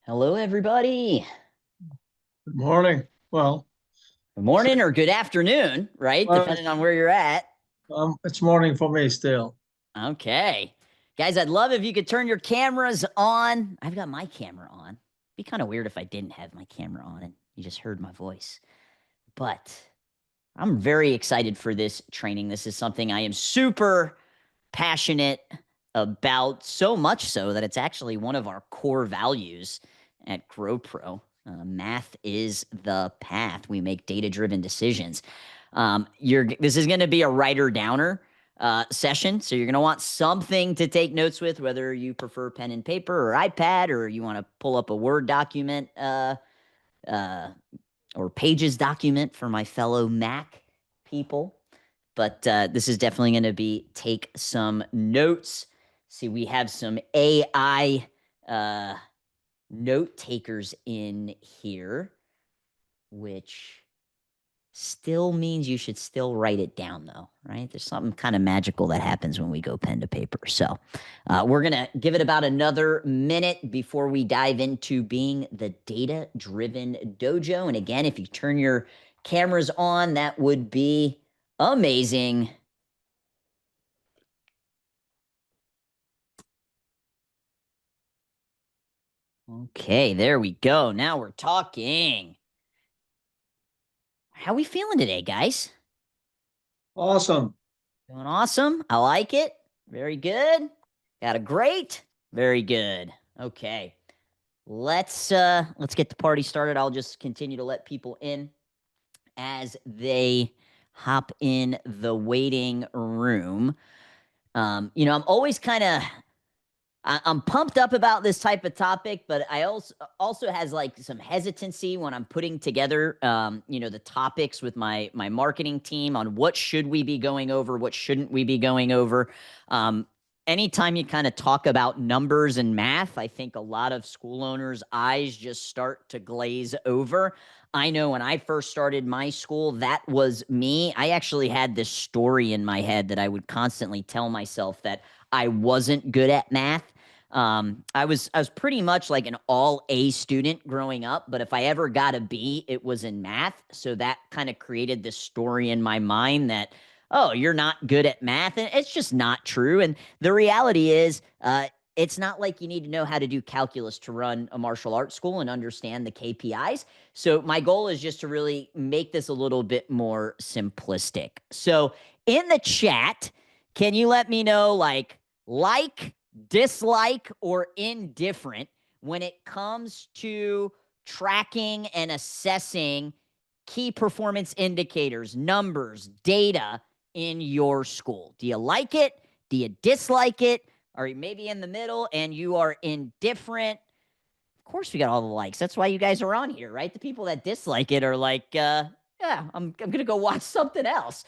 Hello, everybody. Good morning. Good morning or good afternoon, right? Well, Depending on where you're at. it's morning for me still. Okay. Guys, I'd love if you could turn your cameras on. I've got my camera on. Be kind of weird if I didn't have my camera on and you just heard my voice. But I'm very excited for this training. This is something I am super passionate about, so much so that it's actually one of our core values at GrowPro. Math is the path. We make data-driven decisions. This is going to be a writer downer session, so you're going to want something to take notes with, whether you prefer pen and paper or iPad, or you want to pull up a Word document uh, or Pages document for my fellow Mac people. But this is definitely going to be take some notes. See, we have some AI note takers in here, which still means you should still write it down, though, right? There's something kind of magical that happens when we go pen to paper. So we're going to give it about another minute before we dive into being the data-driven dojo. And again, if you turn your cameras on, that would be amazing. Okay, there we go. Now we're talking. How we feeling today, guys? Awesome. Doing awesome. I like it. Very good. Got a great. Very good. Okay. Let's get the party started. I'll just continue to let people in as they hop in the waiting room. I'm always kind of I'm pumped up about this type of topic, but I also has like some hesitancy when I'm putting together, the topics with my marketing team on what should we be going over, what shouldn't we be going over. Um, Anytime you kind of talk about numbers and math, I think a lot of school owners' eyes just start to glaze over. I know when I first started my school, that was me. I actually had this story in my head that I would constantly tell myself that I wasn't good at math. I was pretty much like an all A student growing up, but if I ever got a B, it was in math. So that kind of created this story in my mind that, oh, you're not good at math, and it's just not true. And the reality is, it's not like you need to know how to do calculus to run a martial arts school and understand the KPIs. So my goal is just to really make this a little bit more simplistic. So in the chat, can you let me know like, dislike, or indifferent when it comes to tracking and assessing key performance indicators, numbers, data in your school? Do you like it? Do you dislike it? Are you maybe in the middle and you are indifferent? Of course, we got all the likes. That's why you guys are on here, right? The people that dislike it are like, yeah, I'm going to go watch something else.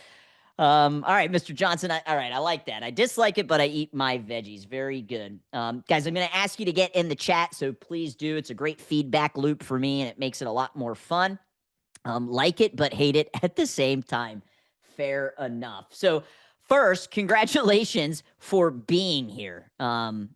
All right, Mr. Johnson. All right, I like that. I dislike it, but I eat my veggies. Very good. Guys, I'm going to ask you to get in the chat, so please do. It's a great feedback loop for me, and it makes it a lot more fun. Like it, but hate it at the same time. Fair enough. So, first, congratulations for being here. Time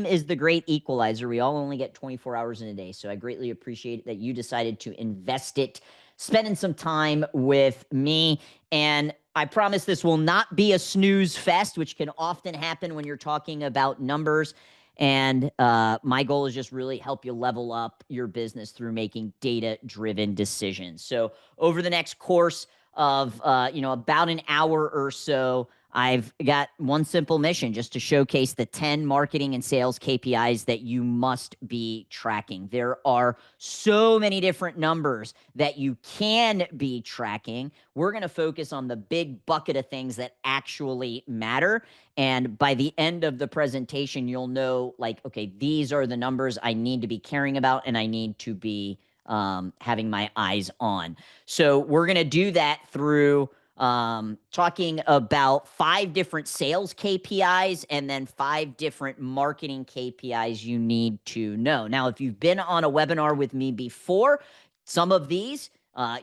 is the great equalizer. We all only get 24 hours in a day. So I greatly appreciate that you decided to invest it, spending some time with me. And I promise this will not be a snooze fest, which can often happen when you're talking about numbers. And my goal is just really help you level up your business through making data-driven decisions. So over the next course of about an hour or so, I've got one simple mission just to showcase the 10 marketing and sales KPIs that you must be tracking. There are so many different numbers that you can be tracking. We're going to focus on the big bucket of things that actually matter. And by the end of the presentation, you'll know, like, okay, these are the numbers I need to be caring about and I need to be having my eyes on. So we're going to do that through talking about 5 different sales KPIs and then 5 different marketing KPIs you need to know. Now, if you've been on a webinar with me before, some of these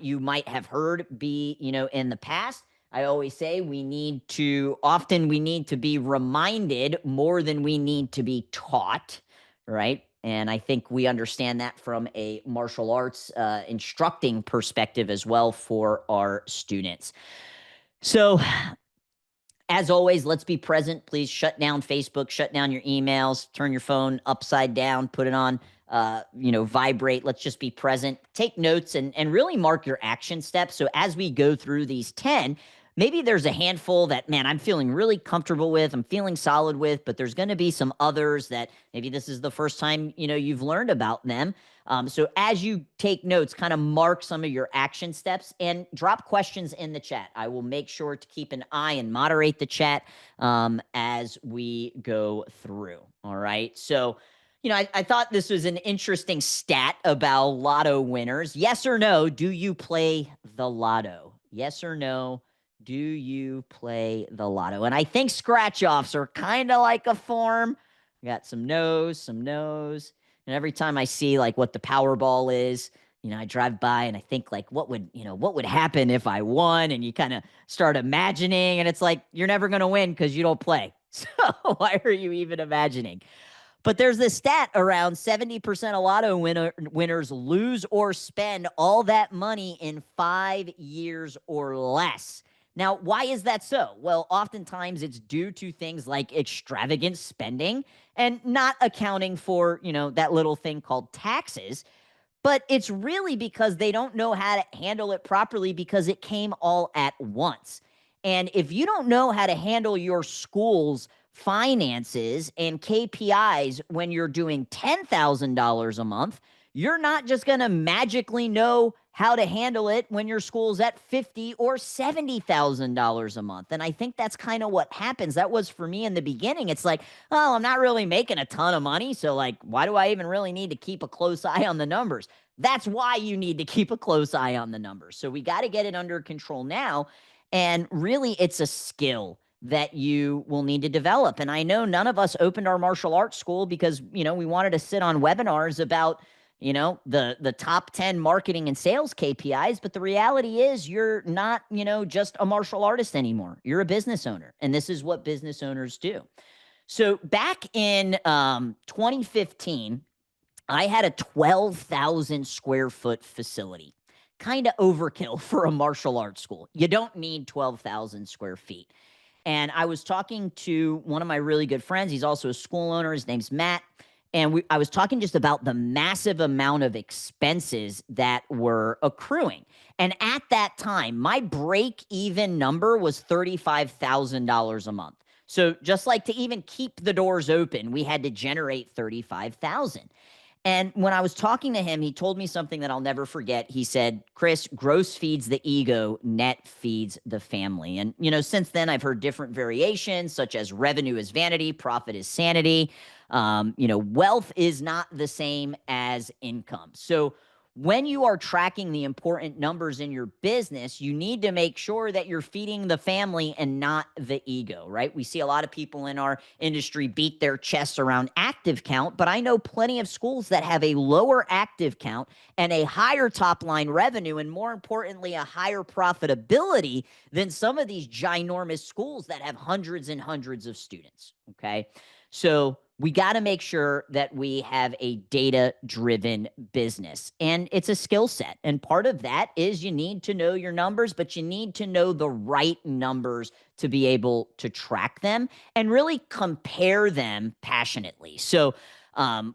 you might have heard in the past. I always say we need to be reminded more than we need to be taught, right? And I think we understand that from a martial arts instructing perspective as well for our students. So as always, let's be present. Please shut down Facebook, shut down your emails, turn your phone upside down, put it on, vibrate. Let's just be present. Take notes and really mark your action steps. So as we go through these 10, maybe there's a handful that, man, I'm feeling really comfortable with, I'm feeling solid with, but there's going to be some others that maybe this is the first time, you've learned about them. So as you take notes, kind of mark some of your action steps and drop questions in the chat. I will make sure to keep an eye and moderate the chat as we go through. All right. So, I thought this was an interesting stat about lotto winners. Yes or no, do you play the lotto? Yes or no, do you play the lotto? And I think scratch offs are kind of like a form. We got some no's, some no's. And every time I see like what the Powerball is, I drive by and I think like, what would happen if I won? And you kind of start imagining, and it's like, you're never going to win because you don't play. So why are you even imagining? But there's this stat around 70% of lotto winners lose or spend all that money in 5 years or less. Now, why is that so? Well, oftentimes it's due to things like extravagant spending and not accounting for, that little thing called taxes. But it's really because they don't know how to handle it properly because it came all at once. And if you don't know how to handle your school's finances and KPIs when you're doing $10,000 a month, you're not just going to magically know how to handle it when your school's at $50,000 or $70,000 a month. And I think that's kind of what happens. That was for me in the beginning. It's like, oh, I'm not really making a ton of money. So like, why do I even really need to keep a close eye on the numbers? That's why you need to keep a close eye on the numbers. So we got to get it under control now. And really, it's a skill that you will need to develop. And I know none of us opened our martial arts school because, we wanted to sit on webinars about, the top 10 marketing and sales KPIs. But the reality is you're not, just a martial artist anymore. You're a business owner. And this is what business owners do. So back in 2015, I had a 12,000 square foot facility. Kind of overkill for a martial arts school. You don't need 12,000 square feet. And I was talking to one of my really good friends. He's also a school owner. His name's Matt. And I was talking just about the massive amount of expenses that were accruing. And at that time, my break-even number was $35,000 a month. So just like to even keep the doors open, we had to generate $35,000. And when I was talking to him, he told me something that I'll never forget. He said, Cris, gross feeds the ego, net feeds the family. And, since then I've heard different variations, such as revenue is vanity, profit is sanity. Wealth is not the same as income. So when you are tracking the important numbers in your business, you need to make sure that you're feeding the family and not the ego, right? We see a lot of people in our industry beat their chests around active count, but I know plenty of schools that have a lower active count and a higher top line revenue, and more importantly, a higher profitability than some of these ginormous schools that have hundreds and hundreds of students, okay? So we got to make sure that we have a data-driven business, and it's a skill set. And part of that is you need to know your numbers, but you need to know the right numbers to be able to track them and really compare them passionately. So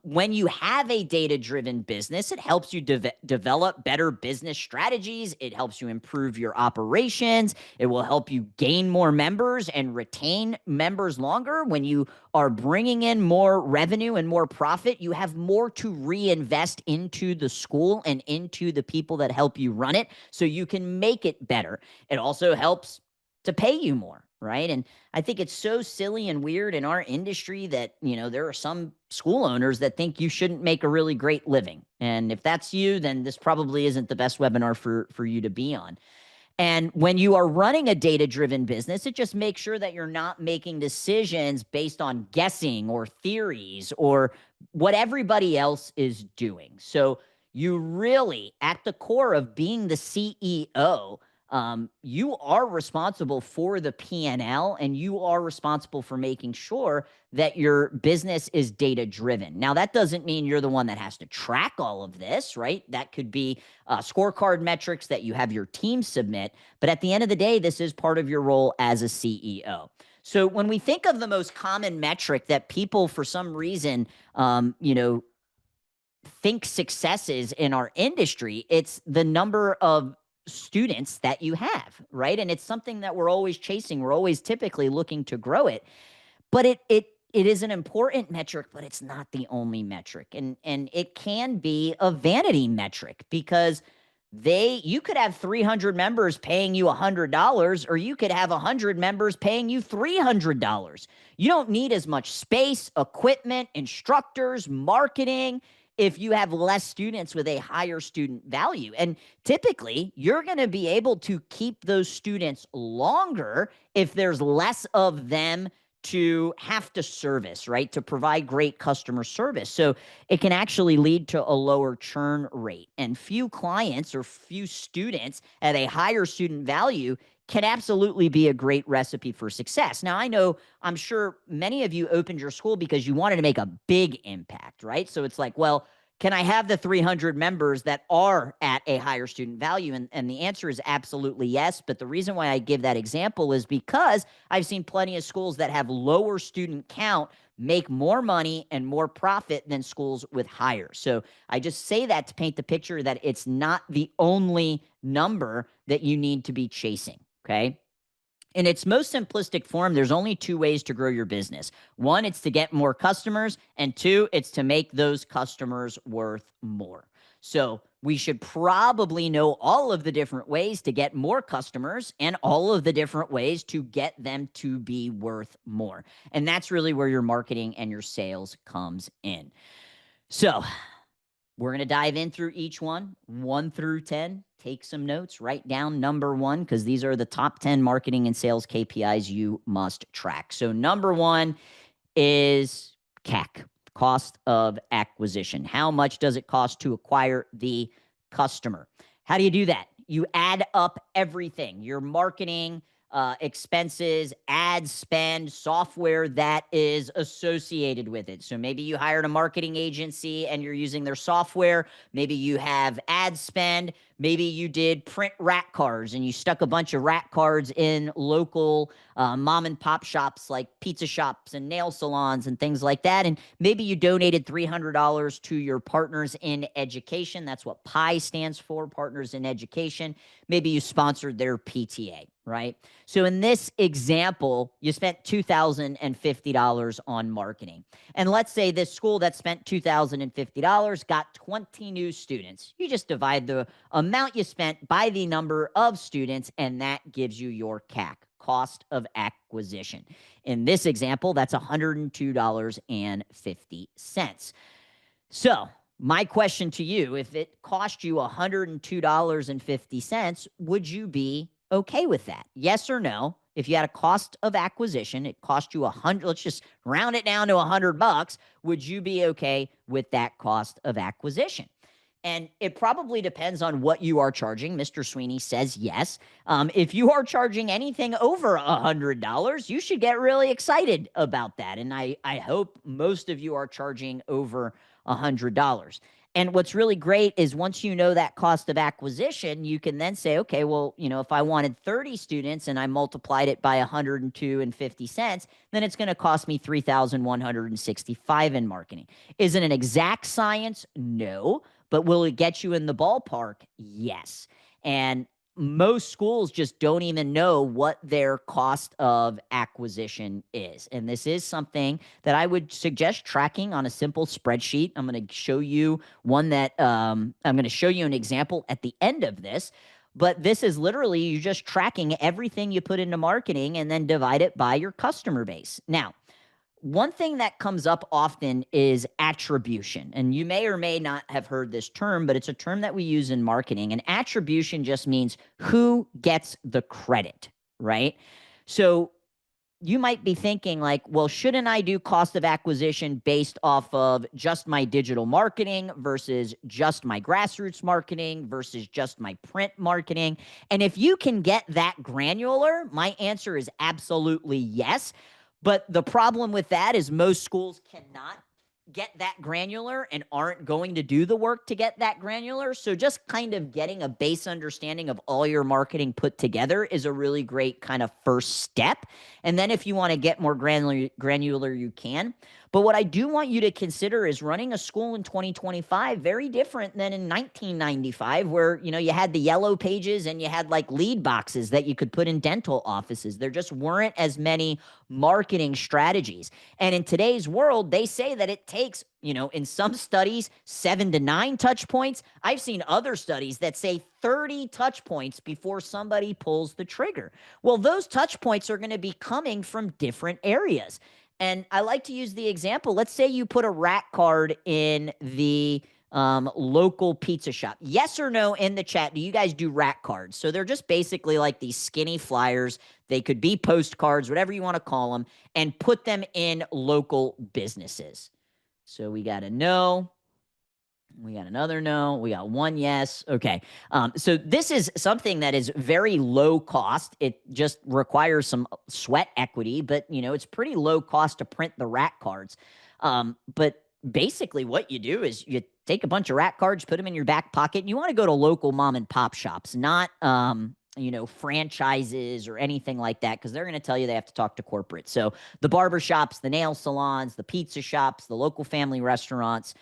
when you have a data-driven business, it helps you develop better business strategies. It helps you improve your operations. It will help you gain more members and retain members longer. When you are bringing in more revenue and more profit, you have more to reinvest into the school and into the people that help you run it so you can make it better. It also helps to pay you more, right? And I think it's so silly and weird in our industry that, there are some school owners that think you shouldn't make a really great living. And if that's you, then this probably isn't the best webinar for you to be on. And when you are running a data-driven business, it just makes sure that you're not making decisions based on guessing or theories or what everybody else is doing. So you really, at the core of being the CEO, You are responsible for the P&L, and you are responsible for making sure that your business is data driven. Now, that doesn't mean you're the one that has to track all of this, right? That could be scorecard metrics that you have your team submit. But at the end of the day, this is part of your role as a CEO. So when we think of the most common metric that people, for some reason, think success is in our industry, it's the number of students that you have, right? And it's something that we're always chasing. We're always typically looking to grow it. But it is an important metric, but it's not the only metric. And it can be a vanity metric, because you could have 300 members paying you $100, or you could have 100 members paying you $300. You don't need as much space, equipment, instructors, marketing, if you have less students with a higher student value. And typically, you're going to be able to keep those students longer if there's less of them to have to service, right? To provide great customer service. So it can actually lead to a lower churn rate. And few clients or few students at a higher student value can absolutely be a great recipe for success. Now, I'm sure many of you opened your school because you wanted to make a big impact, right? So it's like, well, can I have the 300 members that are at a higher student value? And the answer is absolutely yes. But the reason why I give that example is because I've seen plenty of schools that have lower student count make more money and more profit than schools with higher. So I just say that to paint the picture that it's not the only number that you need to be chasing. Okay. In its most simplistic form, there's only two ways to grow your business. One, it's to get more customers, and two, it's to make those customers worth more. So we should probably know all of the different ways to get more customers and all of the different ways to get them to be worth more. And that's really where your marketing and your sales comes in. So we're going to dive in through each one, 1 through 10. Take some notes, write down number 1, because these are the top 10 marketing and sales KPIs you must track. So number 1 is CAC, cost of acquisition. How much does it cost to acquire the customer? How do you do that? You add up everything, your marketing expenses, ad spend, software that is associated with it. So maybe you hired a marketing agency and you're using their software. Maybe you have ad spend. Maybe you did print rat cards and you stuck a bunch of rat cards in local mom and pop shops like pizza shops and nail salons and things like that. And maybe you donated $300 to your partners in education. That's what PI stands for, Partners in Education. Maybe you sponsored their PTA, right? So in this example, you spent $2,050 on marketing. And let's say this school that spent $2,050 got 20 new students. You just divide the amount you spent by the number of students, and that gives you your CAC, cost of acquisition. In this example, that's $102.50. So my question to you, if it cost you $102.50, would you be okay with that? Yes or no? If you had a cost of acquisition, it cost you $100, let's just round it down to $100, would you be okay with that cost of acquisition? And it probably depends on what you are charging. Mr. Sweeney says yes. If you are charging anything over $100, you should get really excited about that. And I hope most of you are charging over $100. And what's really great is once you know that cost of acquisition, you can then say, okay, well, if I wanted 30 students and I multiplied it by 102.50, then it's going to cost me $3,165 in marketing. Is it an exact science? No. But will it get you in the ballpark? Yes. And most schools just don't even know what their cost of acquisition is. And this is something that I would suggest tracking on a simple spreadsheet. I'm going to show you one that I'm going to show you an example at the end of this. But this is literally you just tracking everything you put into marketing and then divide it by your customer base. Now, one thing that comes up often is attribution. And you may or may not have heard this term, but it's a term that we use in marketing. And attribution just means who gets the credit, right? So you might be thinking like, well, shouldn't I do cost of acquisition based off of just my digital marketing versus just my grassroots marketing versus just my print marketing? And if you can get that granular, my answer is absolutely yes. But the problem with that is most schools cannot get that granular and aren't going to do the work to get that granular. So just kind of getting a base understanding of all your marketing put together is a really great kind of first step. And then if you want to get more granular, you can. But what I do want you to consider is running a school in 2025 very different than in 1995, where you had the yellow pages and you had like lead boxes that you could put in dental offices. There just weren't as many marketing strategies. And in today's world, they say that it takes, in some studies, 7 to 9 touch points. I've seen other studies that say 30 touch points before somebody pulls the trigger. Well, those touch points are going to be coming from different areas. And I like to use the example. Let's say you put a rat card in the local pizza shop. Yes or no in the chat. Do you guys do rat cards? So they're just basically like these skinny flyers. They could be postcards, whatever you want to call them, and put them in local businesses. So we got a no. We got another no. We got one yes. Okay. So this is something that is very low cost. It just requires some sweat equity, but it's pretty low cost to print the rat cards. But basically what you do is you take a bunch of rat cards, put them in your back pocket, and you want to go to local mom and pop shops, not franchises or anything like that, because they're going to tell you they have to talk to corporate. So the barber shops, the nail salons, the pizza shops, the local family restaurants.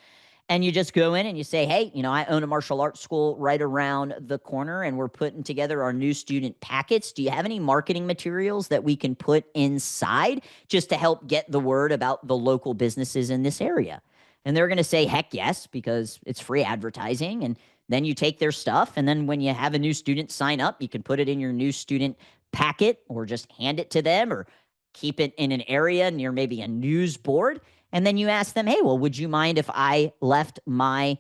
And you just go in and you say, hey, I own a martial arts school right around the corner, and we're putting together our new student packets. Do you have any marketing materials that we can put inside just to help get the word about the local businesses in this area? And they're going to say, heck yes, because it's free advertising. And then you take their stuff. And then when you have a new student sign up, you can put it in your new student packet or just hand it to them or keep it in an area near maybe a news board. And then you ask them, hey, well, would you mind if I left my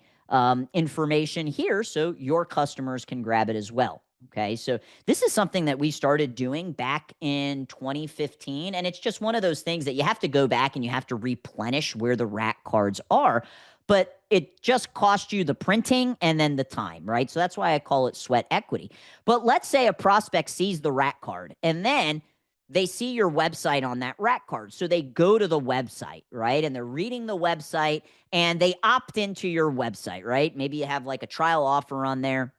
information here so your customers can grab it as well? Okay, so this is something that we started doing back in 2015. And it's just one of those things that you have to go back and you have to replenish where the rat cards are. But it just costs you the printing and then the time, right? So that's why I call it sweat equity. But let's say a prospect sees the rat card and then they see your website on that rat card. So they go to the website, right? And they're reading the website and they opt into your website, right? Maybe you have like a trial offer on there.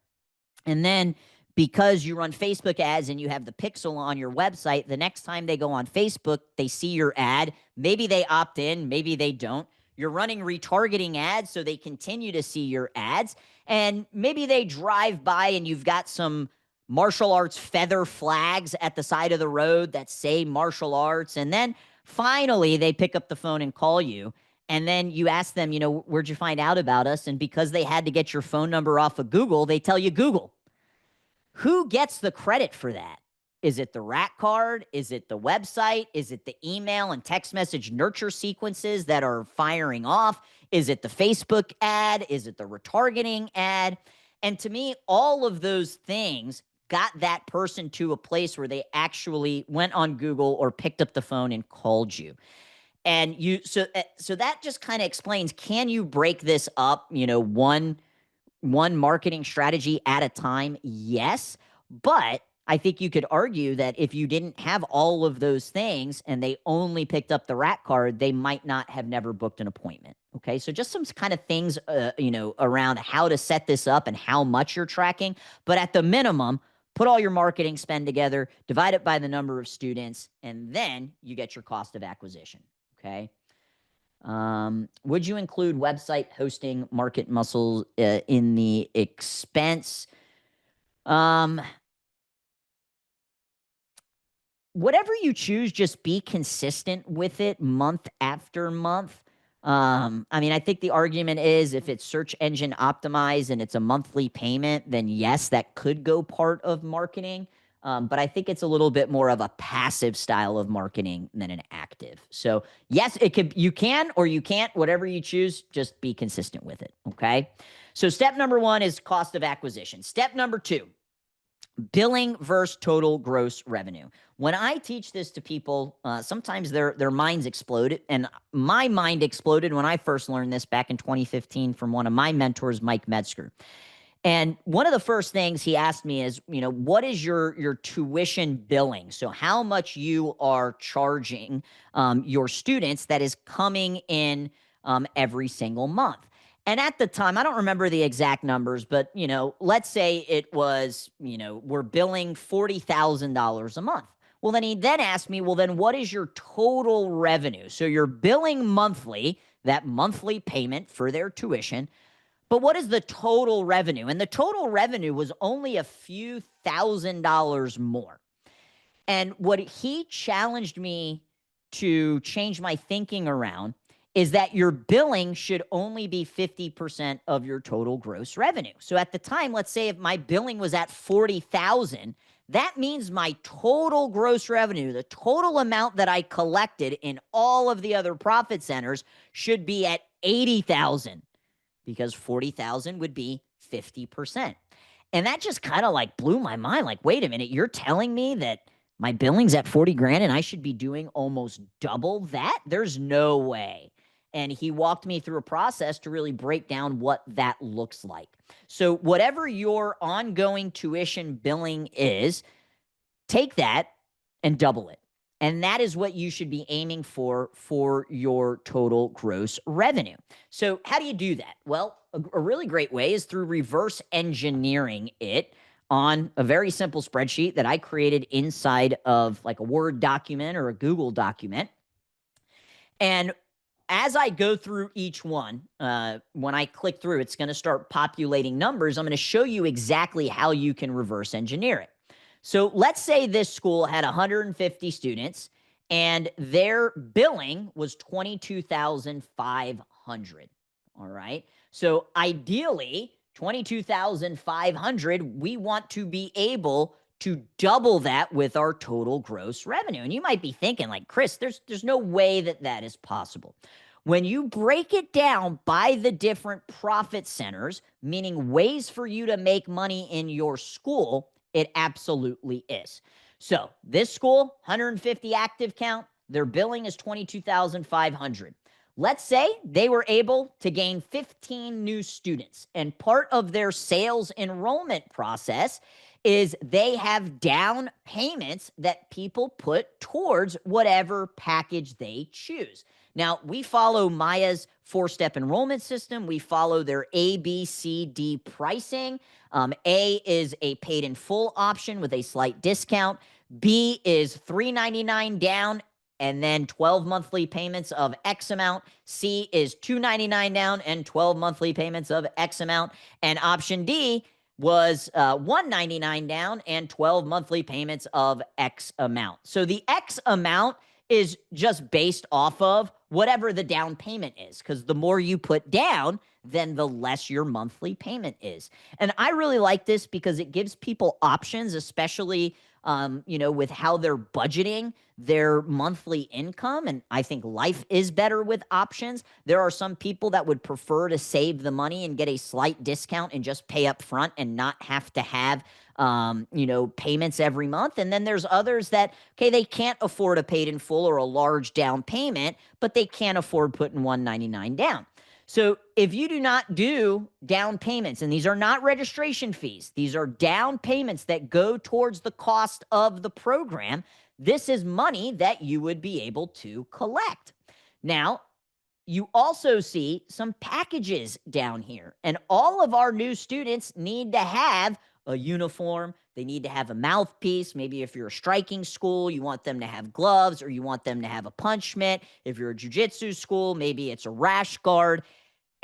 And then because you run Facebook ads and you have the pixel on your website, the next time they go on Facebook, they see your ad. Maybe they opt in, maybe they don't. You're running retargeting ads, so they continue to see your ads. And maybe they drive by and you've got some martial arts feather flags at the side of the road that say martial arts. And then finally they pick up the phone and call you. And then you ask them, where'd you find out about us? And because they had to get your phone number off of Google, they tell you Google. Who gets the credit for that? Is it the rat card? Is it the website? Is it the email and text message nurture sequences that are firing off? Is it the Facebook ad? Is it the retargeting ad? And to me, all of those things got that person to a place where they actually went on Google or picked up the phone and called you. And so that just kind of explains, can you break this up, one marketing strategy at a time? Yes. But I think you could argue that if you didn't have all of those things and they only picked up the rat card, they might not have never booked an appointment. Okay. So just some kind of things, around how to set this up and how much you're tracking. But at the minimum, put all your marketing spend together, divide it by the number of students, and then you get your cost of acquisition. Okay. Would you include website hosting market muscle in the expense? Whatever you choose, just be consistent with it month after month. I think the argument is if it's search engine optimized and it's a monthly payment, then yes, that could go part of marketing. But I think it's a little bit more of a passive style of marketing than an active. So yes, you can or you can't, whatever you choose, just be consistent with it. Okay. So step number 1 is cost of acquisition. Step number 2, billing versus total gross revenue. When I teach this to people, sometimes their minds explode. And my mind exploded when I first learned this back in 2015 from one of my mentors, Mike Metzger. And one of the first things he asked me is, what is your tuition billing? So how much you are charging your students that is coming in every single month. And at the time, I don't remember the exact numbers, but let's say it was, we're billing $40,000 a month. Well, then he then asked me, well, then what is your total revenue? So you're billing monthly, that monthly payment for their tuition. But what is the total revenue? And the total revenue was only a few $1,000s more. And what he challenged me to change my thinking around is that your billing should only be 50% of your total gross revenue. So at the time, let's say if my billing was at 40,000, that means my total gross revenue, the total amount that I collected in all of the other profit centers, should be at 80,000, because 40,000 would be 50%. And that just kind of like blew my mind. Like, wait a minute, you're telling me that my billing's at 40 grand and I should be doing almost double that? There's no way. And he walked me through a process to really break down what that looks like. So whatever your ongoing tuition billing is, take that and double it. And that is what you should be aiming for your total gross revenue. So how do you do that? Well, a really great way is through reverse engineering it on a very simple spreadsheet that I created inside of like a Word document or a Google document. And as I go through each one, when I click through, it's going to start populating numbers. I'm going to show you exactly how you can reverse engineer it. So let's say this school had 150 students and their billing was 22,500. All right. So ideally, 22,500, we want to be able to double that with our total gross revenue. And you might be thinking like, Chris, there's no way that is possible. When you break it down by the different profit centers, meaning ways for you to make money in your school, it absolutely is. So this school, 150 active count, their billing is 22,500. Let's say they were able to gain 15 new students, and part of their sales enrollment process is they have down payments that people put towards whatever package they choose. Now, we follow Maya's 4-step enrollment system. We follow their A, B, C, D pricing. A is a paid in full option with a slight discount. B is $399 down and then 12 monthly payments of X amount. C is $299 down and 12 monthly payments of X amount. And option D was $199 down and 12 monthly payments of X amount. So the X amount is just based off of whatever the down payment is, because the more you put down, then the less your monthly payment is. And I really like this because it gives people options, especially with how they're budgeting their monthly income. And I think life is better with options. There are some people that would prefer to save the money and get a slight discount and just pay up front and not have to have payments every month. And then there's others that, okay, they can't afford a paid in full or a large down payment, but they can't afford putting $199 down. So if you do not do down payments, and these are not registration fees, these are down payments that go towards the cost of the program, this is money that you would be able to collect. Now, you also see some packages down here, and all of our new students need to have a uniform. They need to have a mouthpiece. Maybe if you're a striking school, you want them to have gloves or you want them to have a punch mitt. If you're a jiu-jitsu school, maybe it's a rash guard.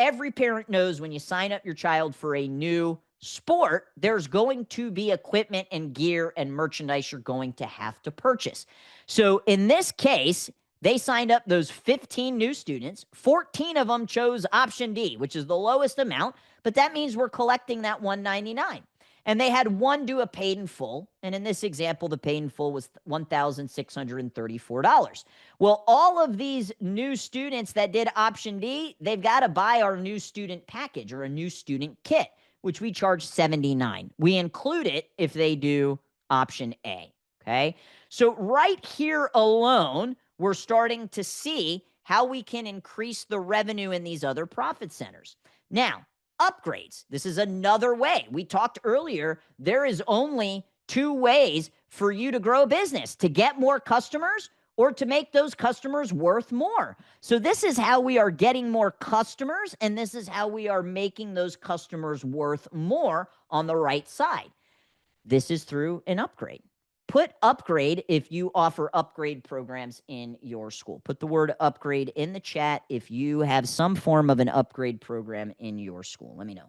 Every parent knows when you sign up your child for a new sport, there's going to be equipment and gear and merchandise you're going to have to purchase. So in this case, they signed up those 15 new students. 14 of them chose option D, which is the lowest amount, but that means we're collecting that $199. And they had one do a paid in full. And in this example, the paid in full was $1,634. Well, all of these new students that did option D, they've got to buy our new student package or a new student kit, which we charge $79. We include it if they do option A. Okay. So right here alone, we're starting to see how we can increase the revenue in these other profit centers. Now, upgrades. This is another way. We talked earlier, there is only two ways for you to grow a business: to get more customers or to make those customers worth more. So this is how we are getting more customers, and this is how we are making those customers worth more on the right side. This is through an upgrade. Put upgrade if you offer upgrade programs in your school. Put the word upgrade in the chat if you have some form of an upgrade program in your school. Let me know.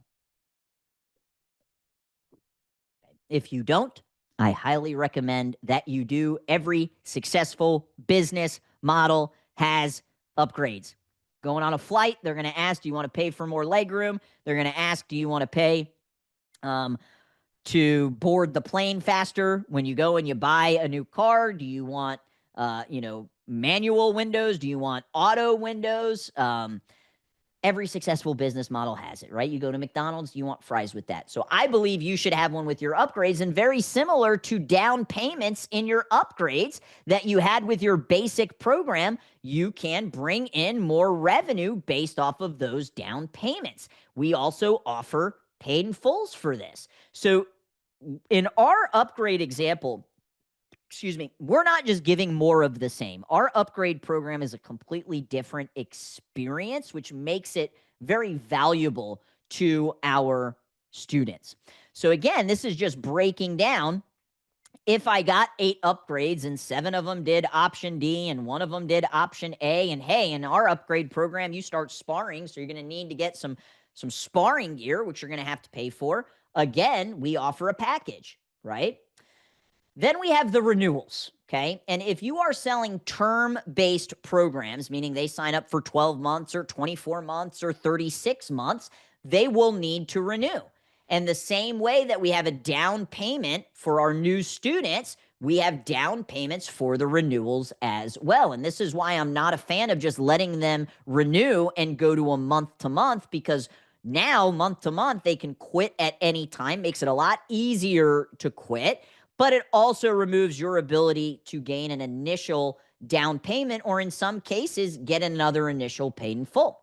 If you don't, I highly recommend that you do. Every successful business model has upgrades. Going on a flight, they're going to ask, do you want to pay for more legroom? They're going to ask, do you want to pay to board the plane faster? When you go and you buy a new car, do you want, manual windows? Do you want auto windows? Every successful business model has it, right? You go to McDonald's, you want fries with that. So I believe you should have one with your upgrades, and very similar to down payments in your upgrades that you had with your basic program, you can bring in more revenue based off of those down payments. We also offer paid in fulls for this. So in our upgrade example, we're not just giving more of the same. Our upgrade program is a completely different experience, which makes it very valuable to our students. So again, this is just breaking down. If I got 8 upgrades and 7 of them did option D and 1 of them did option A, and hey, in our upgrade program, you start sparring, so you're going to need to get some sparring gear, which you're going to have to pay for. Again, we offer a package, right? Then we have the renewals, okay? And if you are selling term-based programs, meaning they sign up for 12 months or 24 months or 36 months, they will need to renew. And the same way that we have a down payment for our new students, we have down payments for the renewals as well. And this is why I'm not a fan of just letting them renew and go to a month-to-month, because now, month-to-month, they can quit at any time. Makes it a lot easier to quit. But it also removes your ability to gain an initial down payment, or in some cases, get another initial paid in full.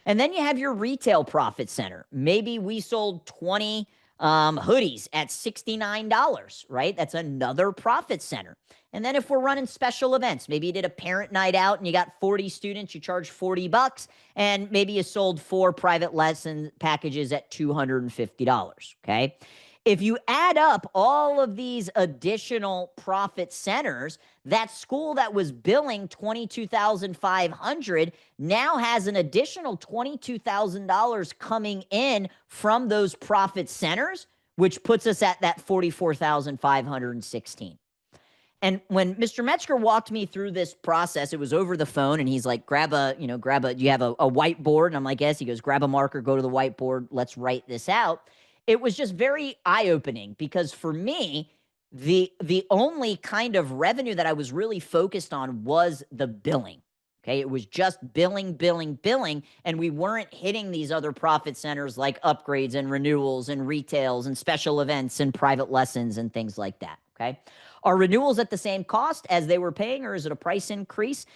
And then you have your retail profit center. Maybe we sold 20 hoodies at $69, right? That's another profit center. And then if we're running special events, maybe you did a parent night out and you got 40 students, you charge $40, and maybe you sold 4 private lesson packages at $250, okay? If you add up all of these additional profit centers, that school that was billing $22,500 now has an additional $22,000 coming in from those profit centers, which puts us at that $44,516. And when Mr. Metzger walked me through this process, it was over the phone, and he's like, do you have a whiteboard? And I'm like, yes. He goes, grab a marker, go to the whiteboard, let's write this out. It was just very eye-opening, because for me, the only kind of revenue that I was really focused on was the billing. Okay, it was just billing, and we weren't hitting these other profit centers like upgrades and renewals and retails and special events and private lessons and things like that. Okay. Are renewals at the same cost as they were paying, or is it a price increase?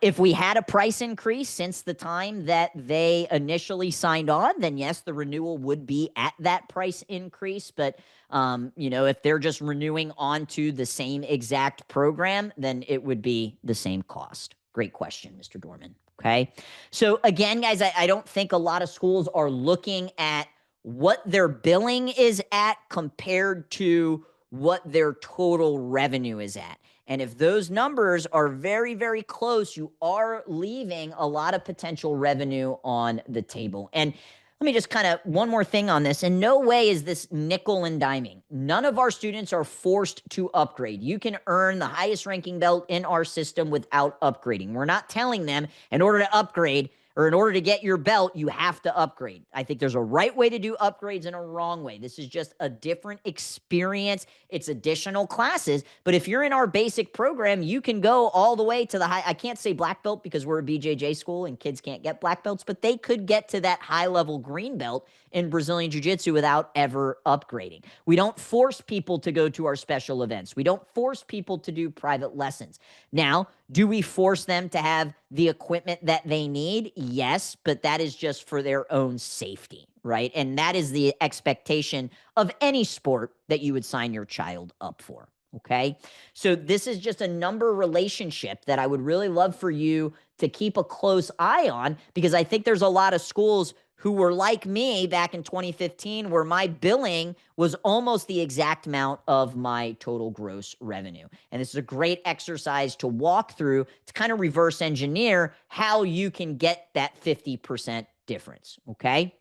If we had a price increase since the time that they initially signed on, then yes, the renewal would be at that price increase. But, if they're just renewing onto the same exact program, then it would be the same cost. Great question, Mr. Dorman. Okay. So again, guys, I don't think a lot of schools are looking at what their billing is at compared to what their total revenue is at. And if those numbers are very, very close, you are leaving a lot of potential revenue on the table. And let me just kind of one more thing on this. In no way is this nickel and diming. None of our students are forced to upgrade. You can earn the highest ranking belt in our system without upgrading. We're not telling them in order to upgrade, or in order to get your belt, you have to upgrade. I think there's a right way to do upgrades and a wrong way. This is just a different experience. It's additional classes. But if you're in our basic program, you can go all the way to the high. I can't say black belt because we're a BJJ school and kids can't get black belts, but they could get to that high level green belt in Brazilian Jiu-Jitsu without ever upgrading. We don't force people to go to our special events. We don't force people to do private lessons. Now, do we force them to have the equipment that they need? Yes, but that is just for their own safety, right? And that is the expectation of any sport that you would sign your child up for, okay? So this is just a number relationship that I would really love for you to keep a close eye on, because I think there's a lot of schools who were like me back in 2015, where my billing was almost the exact amount of my total gross revenue. And this is a great exercise to walk through to kind of reverse engineer how you can get that 50% difference, okay?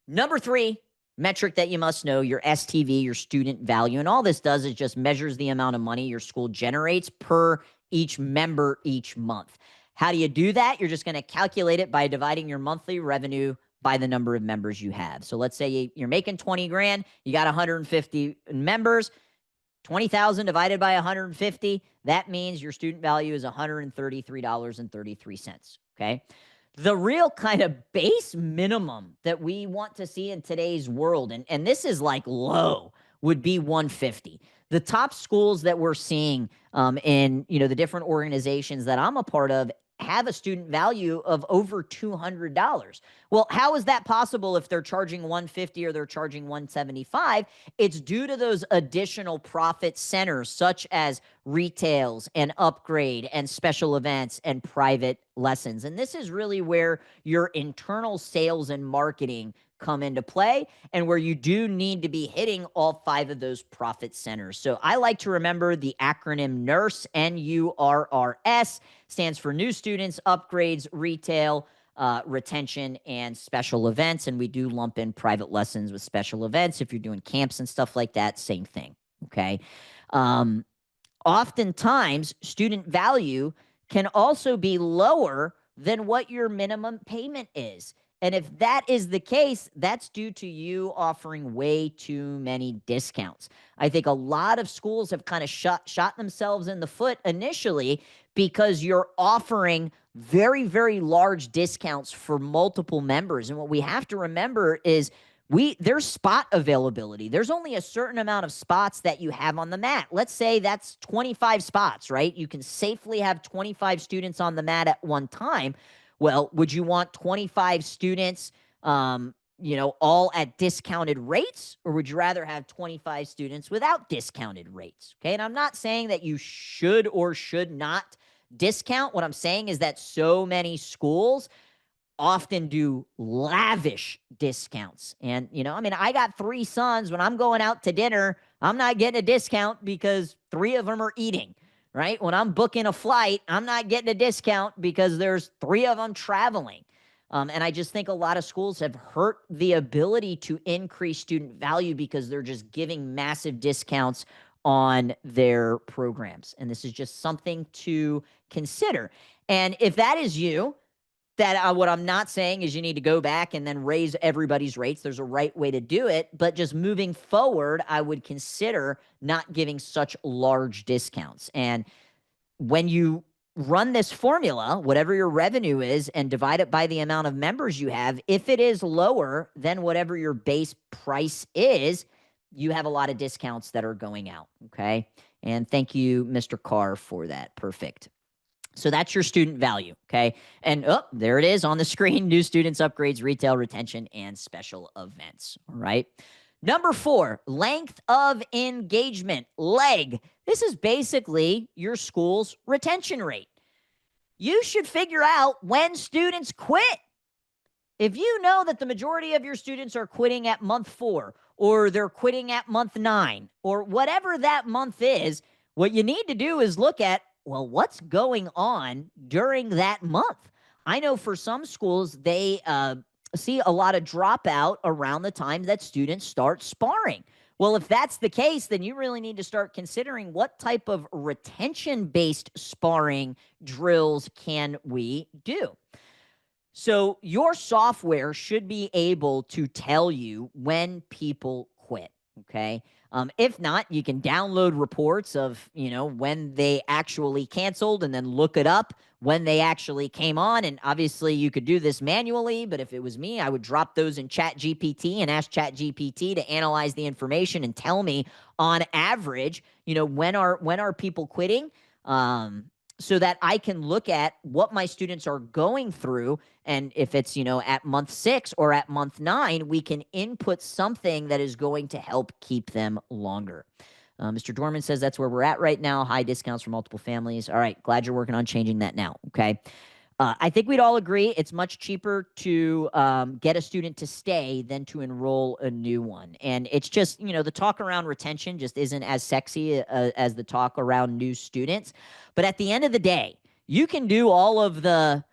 Number 3 metric that you must know, your STV, your student value. And all this does is just measures the amount of money your school generates per each member each month. How do you do that? You're just going to calculate it by dividing your monthly revenue by the number of members you have. So let's say you're making 20 grand, you got 150 members, 20,000 divided by 150, that means your student value is $133.33, okay? The real kind of base minimum that we want to see in today's world, and this is like low, would be 150. The top schools that we're seeing in the different organizations that I'm a part of have a student value of over $200. Well, how is that possible if they're charging 150 or they're charging 175? It's due to those additional profit centers such as retails and upgrade and special events and private lessons. And this is really where your internal sales and marketing come into play, and where you do need to be hitting all 5 of those profit centers. So I like to remember the acronym NURS, NURRS, stands for new students, upgrades, retail, retention, and special events. And we do lump in private lessons with special events. If you're doing camps and stuff like that, same thing. Okay. Oftentimes, student value can also be lower than what your minimum payment is. And if that is the case, that's due to you offering way too many discounts. I think a lot of schools have kind of shot themselves in the foot initially because you're offering very, very large discounts for multiple members. And what we have to remember is there's spot availability. There's only a certain amount of spots that you have on the mat. Let's say that's 25 spots, right? You can safely have 25 students on the mat at one time. Well, would you want 25 students, all at discounted rates, or would you rather have 25 students without discounted rates? Okay. And I'm not saying that you should or should not discount. What I'm saying is that so many schools often do lavish discounts. And, I got 3 sons. When I'm going out to dinner, I'm not getting a discount because 3 of them are eating. Right? When I'm booking a flight, I'm not getting a discount because there's 3 of them traveling. And I just think a lot of schools have hurt the ability to increase student value because they're just giving massive discounts on their programs. And this is just something to consider. And if that is you, what I'm not saying is you need to go back and then raise everybody's rates. There's a right way to do it. But just moving forward, I would consider not giving such large discounts. And when you run this formula, whatever your revenue is, and divide it by the amount of members you have, if it is lower than whatever your base price is, you have a lot of discounts that are going out. Okay. And thank you, Mr. Carr, for that. Perfect. So that's your student value, okay? And there it is on the screen: new students, upgrades, retail, retention, and special events, all right? Number 4, length of engagement, LEG. This is basically your school's retention rate. You should figure out when students quit. If you know that the majority of your students are quitting at month 4, or they're quitting at month 9, or whatever that month is, what you need to do is look at, well, what's going on during that month? I know for some schools, they see a lot of dropout around the time that students start sparring. Well, if that's the case, then you really need to start considering what type of retention-based sparring drills can we do. So your software should be able to tell you when people quit. Okay. If not, you can download reports of, when they actually canceled and then look it up when they actually came on. And obviously you could do this manually, but if it was me, I would drop those in Chat GPT and ask Chat GPT to analyze the information and tell me on average, when are people quitting? So that I can look at what my students are going through. And if it's, at month 6 or at month 9, we can input something that is going to help keep them longer. Mr. Dorman says that's where we're at right now. High discounts for multiple families. All right. Glad you're working on changing that now. Okay. I think we'd all agree it's much cheaper to get a student to stay than to enroll a new one. And it's just, the talk around retention just isn't as sexy as the talk around new students. But at the end of the day, you can do all of the,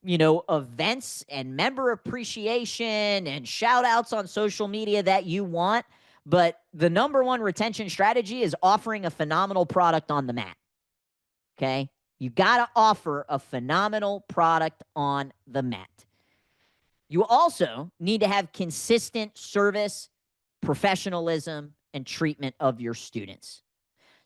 events and member appreciation and shout outs on social media that you want. But the number one retention strategy is offering a phenomenal product on the mat. Okay. You got to offer a phenomenal product on the mat. You also need to have consistent service, professionalism, and treatment of your students.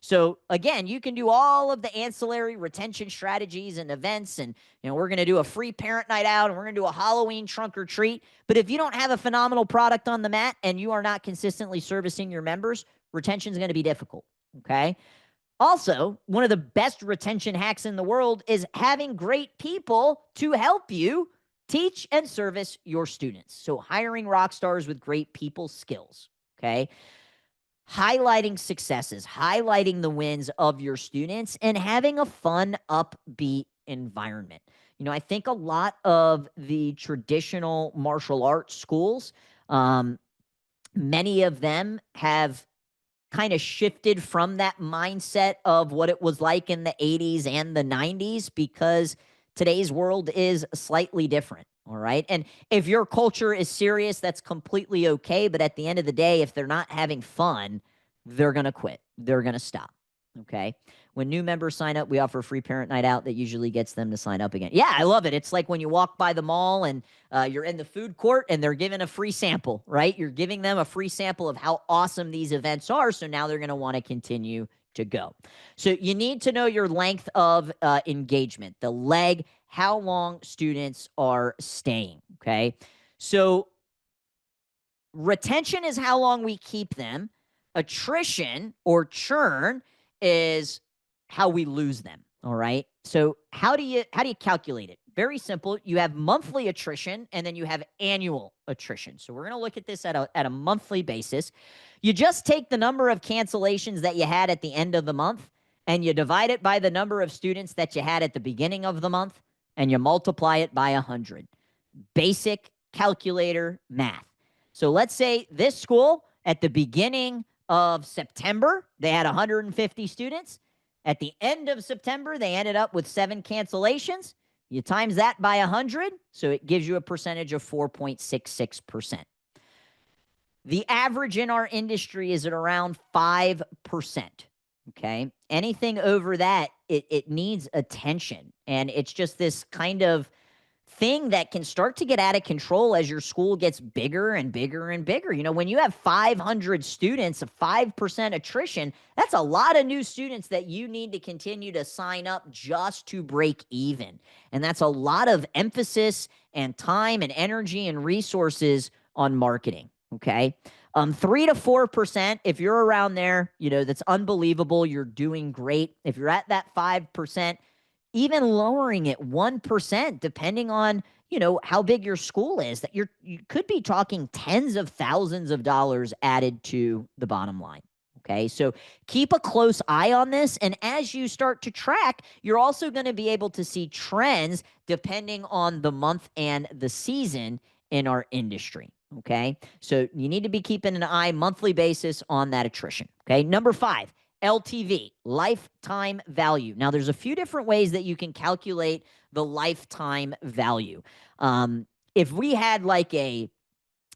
So again, you can do all of the ancillary retention strategies and events, and we're going to do a free parent night out, and we're going to do a Halloween trunk or treat. But if you don't have a phenomenal product on the mat and you are not consistently servicing your members, retention is going to be difficult. Okay. Also, one of the best retention hacks in the world is having great people to help you teach and service your students. So hiring rock stars with great people skills, okay? Highlighting successes, highlighting the wins of your students, and having a fun, upbeat environment. I think a lot of the traditional martial arts schools, many of them have kind of shifted from that mindset of what it was like in the 80s and the 90s, because today's world is slightly different. All right. And if your culture is serious, that's completely okay. But at the end of the day, if they're not having fun, they're going to quit. They're going to stop. Okay. When new members sign up, we offer a free parent night out that usually gets them to sign up again. Yeah, I love it. It's like when you walk by the mall and you're in the food court and they're giving a free sample, right? You're giving them a free sample of how awesome these events are. So now they're going to want to continue to go. So you need to know your length of engagement, the leg, how long students are staying. Okay. So retention is how long we keep them. Attrition or churn is how we lose them. All right. So how do you calculate it? Very simple. You have monthly attrition and then you have annual attrition. So we're going to look at this at a monthly basis. You just take the number of cancellations that you had at the end of the month and you divide it by the number of students that you had at the beginning of the month and you multiply it by 100. Basic calculator math. So let's say this school at the beginning of September, they had 150 students. At the end of September, they ended up with 7 cancellations. You times that by 100, so it gives you a percentage of 4.66%. The average in our industry is at around 5%. Okay. Anything over that, it needs attention. And it's just this kind of thing that can start to get out of control as your school gets bigger and bigger and bigger. When you have 500 students, a 5% attrition, that's a lot of new students that you need to continue to sign up just to break even. And that's a lot of emphasis and time and energy and resources on marketing. Okay. 3 to 4%, if you're around there, that's unbelievable. You're doing great. If you're at that 5%, even lowering it 1%, depending on, how big your school is, that you could be talking tens of thousands of dollars added to the bottom line. Okay. So keep a close eye on this. And as you start to track, you're also going to be able to see trends depending on the month and the season in our industry. Okay. So you need to be keeping an eye monthly basis on that attrition. Okay. Number 5, LTV, lifetime value. Now, there's a few different ways that you can calculate the lifetime value. If we had like a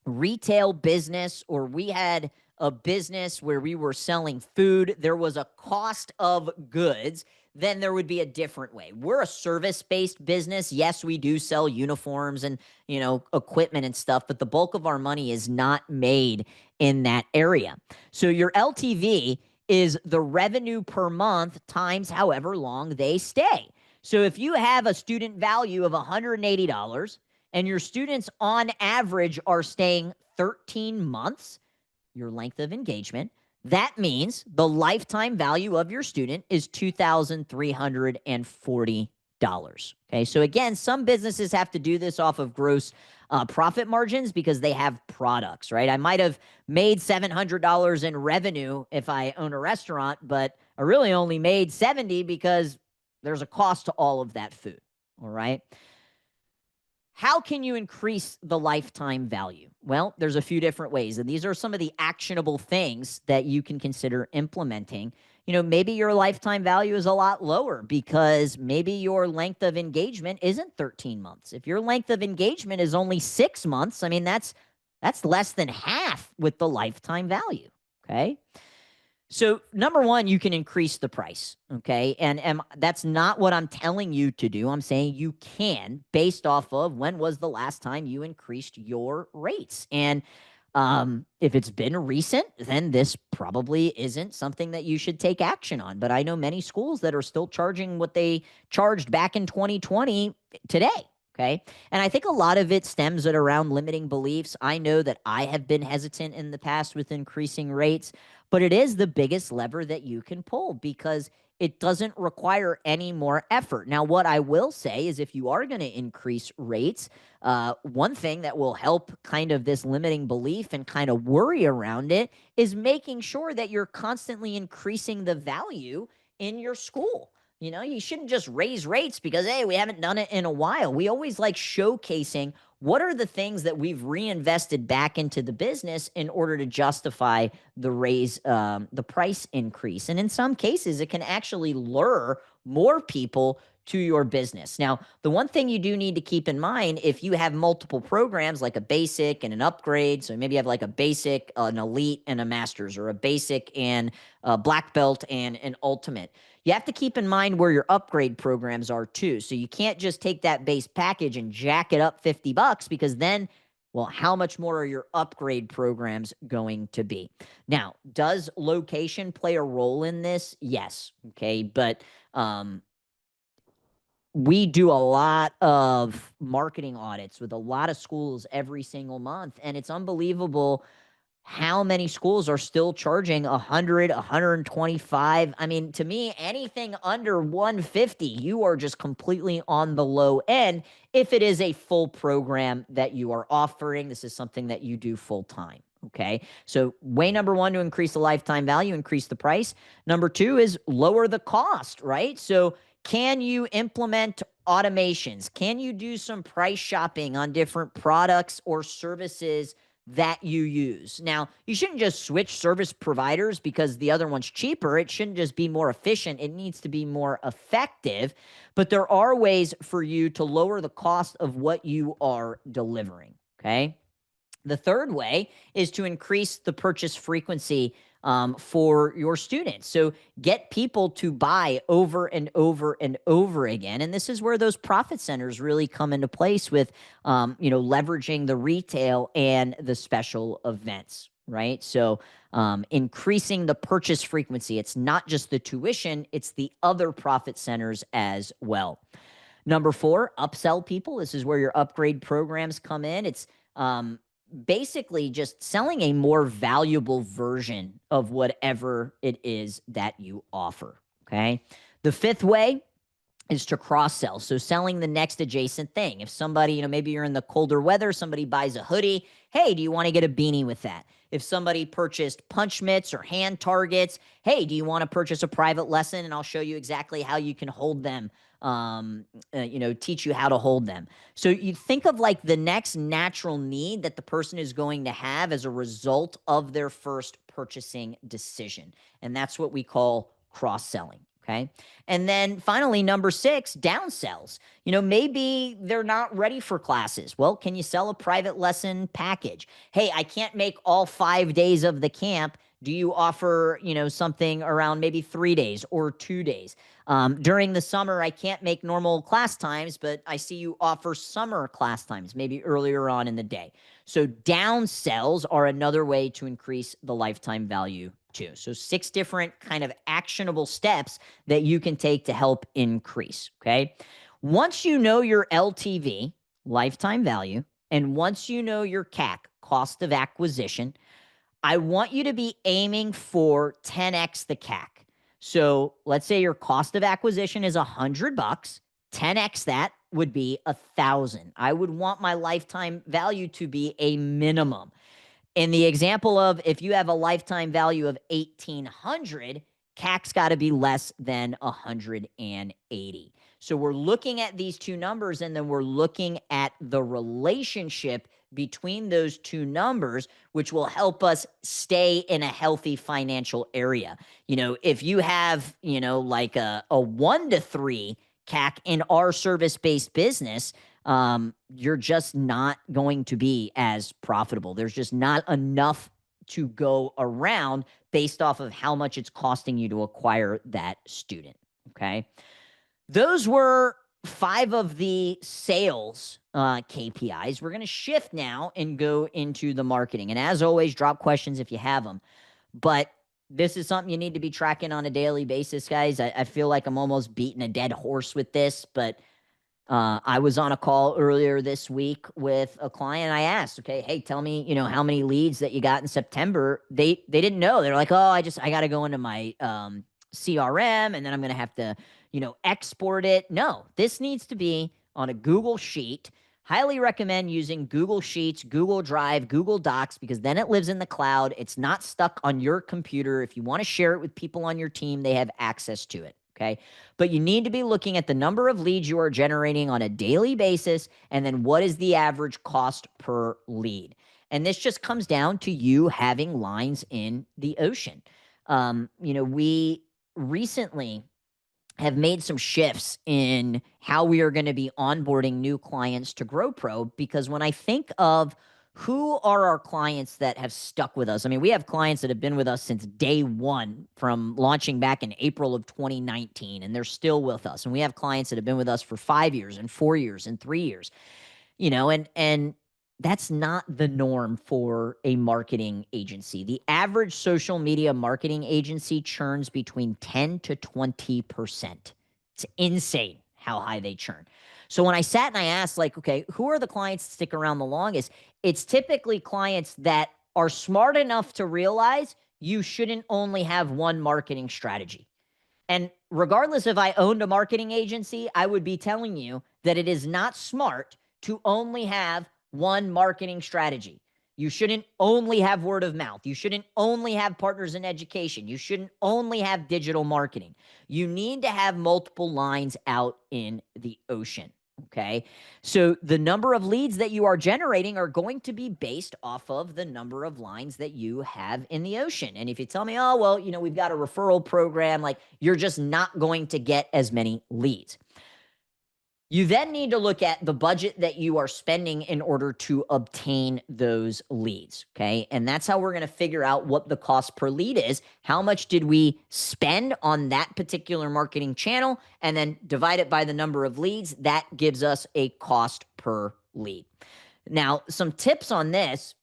retail business or we had a business where we were selling food, there was a cost of goods then there would be a different way. We're a service-based business. Yes, we do sell uniforms and, equipment and stuff, but the bulk of our money is not made in that area. So your LTV is the revenue per month times however long they stay. So if you have a student value of $180 and your students on average are staying 13 months, your length of engagement, that means the lifetime value of your student is $2,340. Okay, so again, some businesses have to do this off of gross profit margins because they have products, right? I might have made $700 in revenue if I own a restaurant, but I really only made 70 because there's a cost to all of that food, all right? How can you increase the lifetime value? Well, there's a few different ways, and these are some of the actionable things that you can consider implementing. Maybe your lifetime value is a lot lower because maybe your length of engagement isn't 13 months. If your length of engagement is only 6 months, I mean, that's less than half with the lifetime value, okay? So number one, you can increase the price, okay? And that's not what I'm telling you to do. I'm saying you can based off of when was the last time you increased your rates. And if it's been recent, then this probably isn't something that you should take action on. But I know many schools that are still charging what they charged back in 2020 today. Okay. And I think a lot of it stems at around limiting beliefs. I know that I have been hesitant in the past with increasing rates, but it is the biggest lever that you can pull because it doesn't require any more effort. Now, what I will say is if you are going to increase rates, one thing that will help kind of this limiting belief and kind of worry around it is making sure that you're constantly increasing the value in your school. You shouldn't just raise rates because, hey, we haven't done it in a while. We always like showcasing what are the things that we've reinvested back into the business in order to justify the the price increase. And in some cases, it can actually lure more people to your business. Now, the one thing you do need to keep in mind, if you have multiple programs like a basic and an upgrade, so maybe you have like a basic, an elite, and a master's, or a basic and a black belt and an ultimate, you have to keep in mind where your upgrade programs are too. So you can't just take that base package and jack it up $50 because then, well, how much more are your upgrade programs going to be? Now, does location play a role in this? Yes. Okay. But we do a lot of marketing audits with a lot of schools every single month, and it's unbelievable how many schools are still charging 100, 125. I mean, to me, anything under 150, you are just completely on the low end. If it is a full program that you are offering, this is something that you do full time. Okay. So way number one, to increase the lifetime value, increase the price. Number two is lower the cost, right? So can you implement automations? Can you do some price shopping on different products or services that you use? Now, you shouldn't just switch service providers because the other one's cheaper. It shouldn't just be more efficient. It needs to be more effective. But there are ways for you to lower the cost of what you are delivering, okay? The third way is to increase the purchase frequency for your students. So get people to buy over and over and over again. And this is where those profit centers really come into place with, leveraging the retail and the special events, right? So increasing the purchase frequency. It's not just the tuition, it's the other profit centers as well. Number four, upsell people. This is where your upgrade programs come in. It's basically just selling a more valuable version of whatever it is that you offer, okay? The fifth way is to cross-sell. So selling the next adjacent thing. If somebody, maybe you're in the colder weather, somebody buys a hoodie. Hey, do you want to get a beanie with that? If somebody purchased punch mitts or hand targets, hey, do you want to purchase a private lesson? And I'll show you exactly how you can hold them, teach you how to hold them. So you think of like the next natural need that the person is going to have as a result of their first purchasing decision. And that's what we call cross-selling. Okay. And then finally, number six, downsells. Maybe they're not ready for classes. Well, can you sell a private lesson package? Hey, I can't make all 5 days of the camp. Do you offer, something around maybe 3 days or 2 days? During the summer, I can't make normal class times, but I see you offer summer class times, maybe earlier on in the day. So down sells are another way to increase the lifetime value too. So 6 different kind of actionable steps that you can take to help increase. Okay. Once you know your LTV, lifetime value, and once you know your CAC, cost of acquisition, I want you to be aiming for 10x the CAC. So let's say your cost of acquisition is $100. 10x that would be 1,000. I would want my lifetime value to be a minimum. In the example of if you have a lifetime value of 1,800, CAC's got to be less than 180. So we're looking at these two numbers, and then we're looking at the relationship between those two numbers, which will help us stay in a healthy financial area. If you have, like a 1-to-3 CAC in our service-based business, you're just not going to be as profitable. There's just not enough to go around based off of how much it's costing you to acquire that student. Okay. Those were 5 of the sales KPIs. We're going to shift now and go into the marketing. And as always, drop questions if you have them. But this is something you need to be tracking on a daily basis, guys. I feel like I'm almost beating a dead horse with this, but I was on a call earlier this week with a client. I asked, okay, hey, tell me, how many leads that you got in September. They didn't know. They're like, oh, I got to go into my CRM, and then I'm going to have to, export it. No, this needs to be on a Google Sheet. Highly recommend using Google Sheets, Google Drive, Google Docs, because then it lives in the cloud. It's not stuck on your computer. If you want to share it with people on your team, they have access to it. Okay. But you need to be looking at the number of leads you are generating on a daily basis, and then what is the average cost per lead. And this just comes down to you having lines in the ocean. We recently have made some shifts in how we are going to be onboarding new clients to GrowPro, because when I think of who are our clients that have stuck with us, I mean, we have clients that have been with us since day one from launching back in April of 2019, and they're still with us. And we have clients that have been with us for 5 years and 4 years and 3 years, and that's not the norm for a marketing agency. The average social media marketing agency churns between 10 to 20%. It's insane how high they churn. So when I sat and I asked, like, okay, who are the clients that stick around the longest? It's typically clients that are smart enough to realize you shouldn't only have one marketing strategy. And regardless if I owned a marketing agency, I would be telling you that it is not smart to only have one marketing strategy. You shouldn't only have word of mouth. You shouldn't only have partners in education. You shouldn't only have digital marketing. You need to have multiple lines out in the ocean. Okay. So the number of leads that you are generating are going to be based off of the number of lines that you have in the ocean. And if you tell me, oh, well, we've got a referral program, like, you're just not going to get as many leads. You then need to look at the budget that you are spending in order to obtain those leads. Okay. And that's how we're going to figure out what the cost per lead is. How much did we spend on that particular marketing channel? And then divide it by the number of leads. That gives us a cost per lead. Now, some tips on this,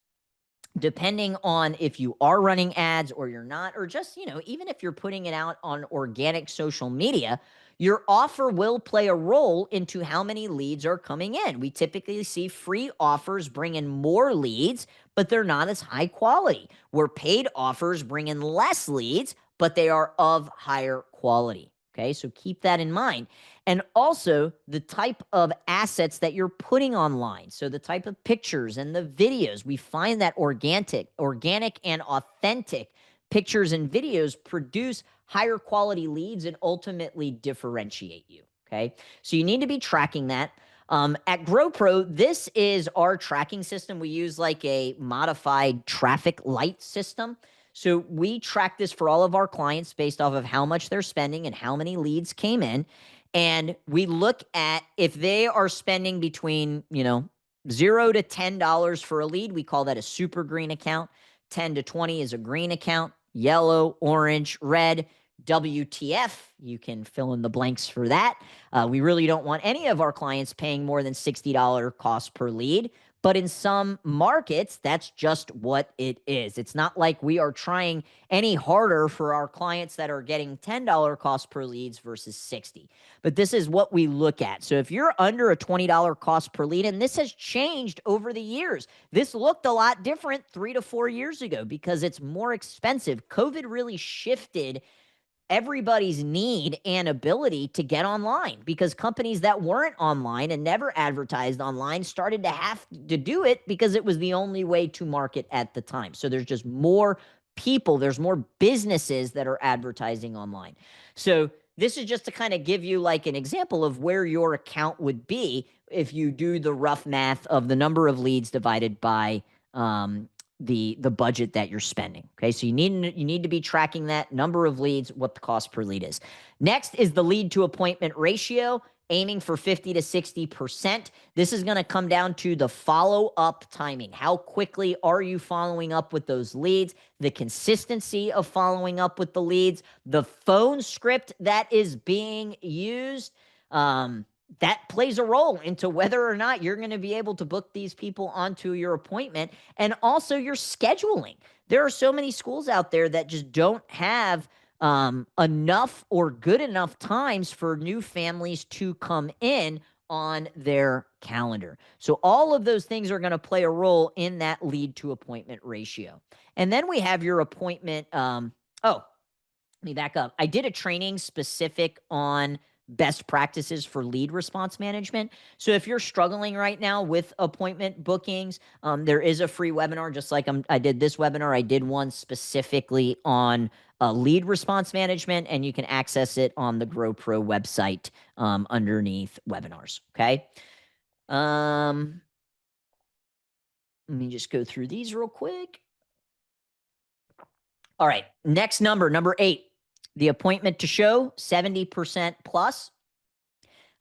depending on if you are running ads or you're not, or just, even if you're putting it out on organic social media, your offer will play a role into how many leads are coming in. We typically see free offers bring in more leads, but they're not as high quality, where paid offers bring in less leads, but they are of higher quality. Okay, so keep that in mind. And also the type of assets that you're putting online. So the type of pictures and the videos. We find that organic and authentic pictures and videos produce higher quality leads and ultimately differentiate you. Okay, so you need to be tracking that. At GrowPro, this is our tracking system. We use like a modified traffic light system. So we track this for all of our clients based off of how much they're spending and how many leads came in. And we look at if they are spending between, $0 to $10 for a lead, we call that a super green account. 10 to 20 is a green account. yellow, orange, red, WTF. You can fill in the blanks for that. We really don't want any of our clients paying more than $60 cost per lead. But in some markets, that's just what it is. It's not like we are trying any harder for our clients that are getting $10 cost per leads versus 60. But this is what we look at. So if you're under a $20 cost per lead, and this has changed over the years, this looked a lot different 3 to 4 years ago because it's more expensive. COVID really shifted everybody's need and ability to get online because companies that weren't online and never advertised online started to have to do it because it was the only way to market at the time. So there's just more people, there's more businesses that are advertising online. So this is just to kind of give you like an example of where your account would be if you do the rough math of the number of leads divided by the budget that you're spending. Okay, so you need to be tracking that number of leads, what the cost per lead is. Next is the lead to appointment ratio, aiming for 50 to 60%. This is going to come down to the follow-up timing. How quickly are you following up with those leads? The consistency of following up with the leads, the phone script that is being used. That plays a role into whether or not you're going to be able to book these people onto your appointment, and also your scheduling. There are so many schools out there that just don't have enough or good enough times for new families to come in on their calendar. So all of those things are going to play a role in that lead to appointment ratio. And then we have your appointment. Let me back up. I did a training specific on best practices for lead response management. So if you're struggling right now with appointment bookings, there is a free webinar, just like I did this webinar. I did one specifically on lead response management, and you can access it on the Grow Pro website underneath webinars. Okay. Let me just go through these real quick. All right. Next number 8. The appointment to show, 70% plus.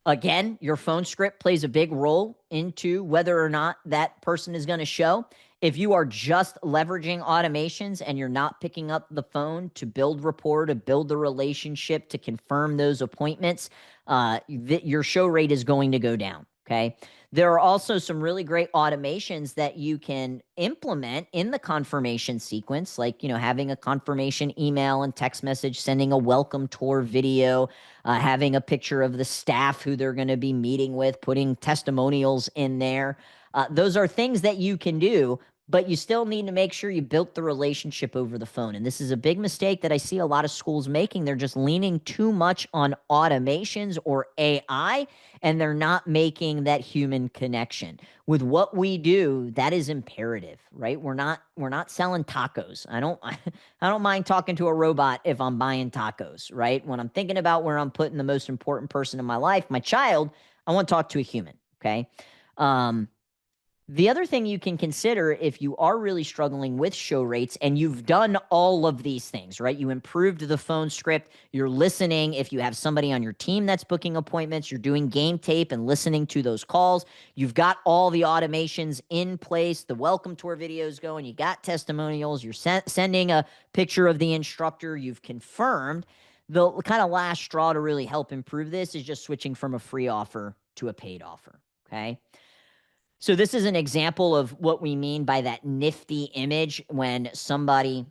Again, your phone script plays a big role into whether or not that person is going to show. If you are just leveraging automations and you're not picking up the phone to build rapport, to build the relationship, to confirm those appointments, your show rate is going to go down. Okay. There are also some really great automations that you can implement in the confirmation sequence, like, having a confirmation email and text message, sending a welcome tour video, having a picture of the staff who they're going to be meeting with, putting testimonials in there. Those are things that you can do, but you still need to make sure you built the relationship over the phone. And this is a big mistake that I see a lot of schools making. They're just leaning too much on automations or AI, and they're not making that human connection. With what we do, that is imperative, right? We're not selling tacos. I don't mind talking to a robot if I'm buying tacos, right? When I'm thinking about where I'm putting the most important person in my life, my child, I want to talk to a human, okay? The other thing you can consider if you are really struggling with show rates and you've done all of these things, right? You improved the phone script, you're listening. If you have somebody on your team that's booking appointments, you're doing game tape and listening to those calls. You've got all the automations in place, the welcome tour videos going, you got testimonials, you're sending a picture of the instructor, you've confirmed. The kind of last straw to really help improve this is just switching from a free offer to a paid offer, okay? So this is an example of what we mean by that nifty image when somebody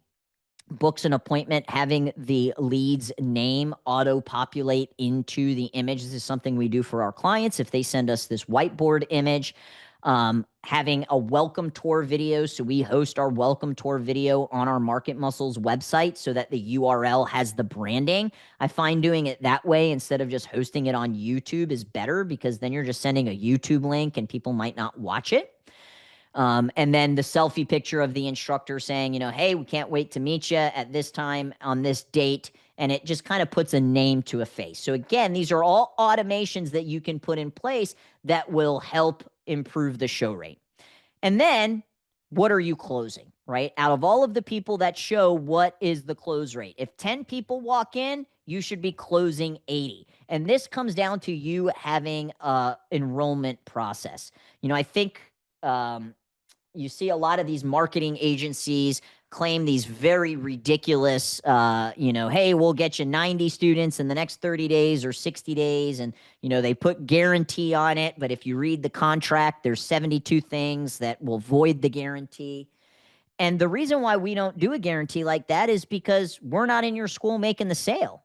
books an appointment, having the lead's name auto-populate into the image. This is something we do for our clients. If they send us this whiteboard image, having a welcome tour video. So we host our welcome tour video on our Market Muscles website so that the URL has the branding. I find doing it that way instead of just hosting it on YouTube is better, because then you're just sending a YouTube link and people might not watch it. And then the selfie picture of the instructor saying, hey, we can't wait to meet you at this time on this date. And it just kind of puts a name to a face. So again, these are all automations that you can put in place that will help improve the show rate. And then what are you closing, right? Out of all of the people that show, what is the close rate? If 10 people walk in, you should be closing 80. And this comes down to you having a enrollment process. I think you see a lot of these marketing agencies claim these very ridiculous, hey, we'll get you 90 students in the next 30 days or 60 days. And, they put guarantee on it. But if you read the contract, there's 72 things that will void the guarantee. And the reason why we don't do a guarantee like that is because we're not in your school making the sale.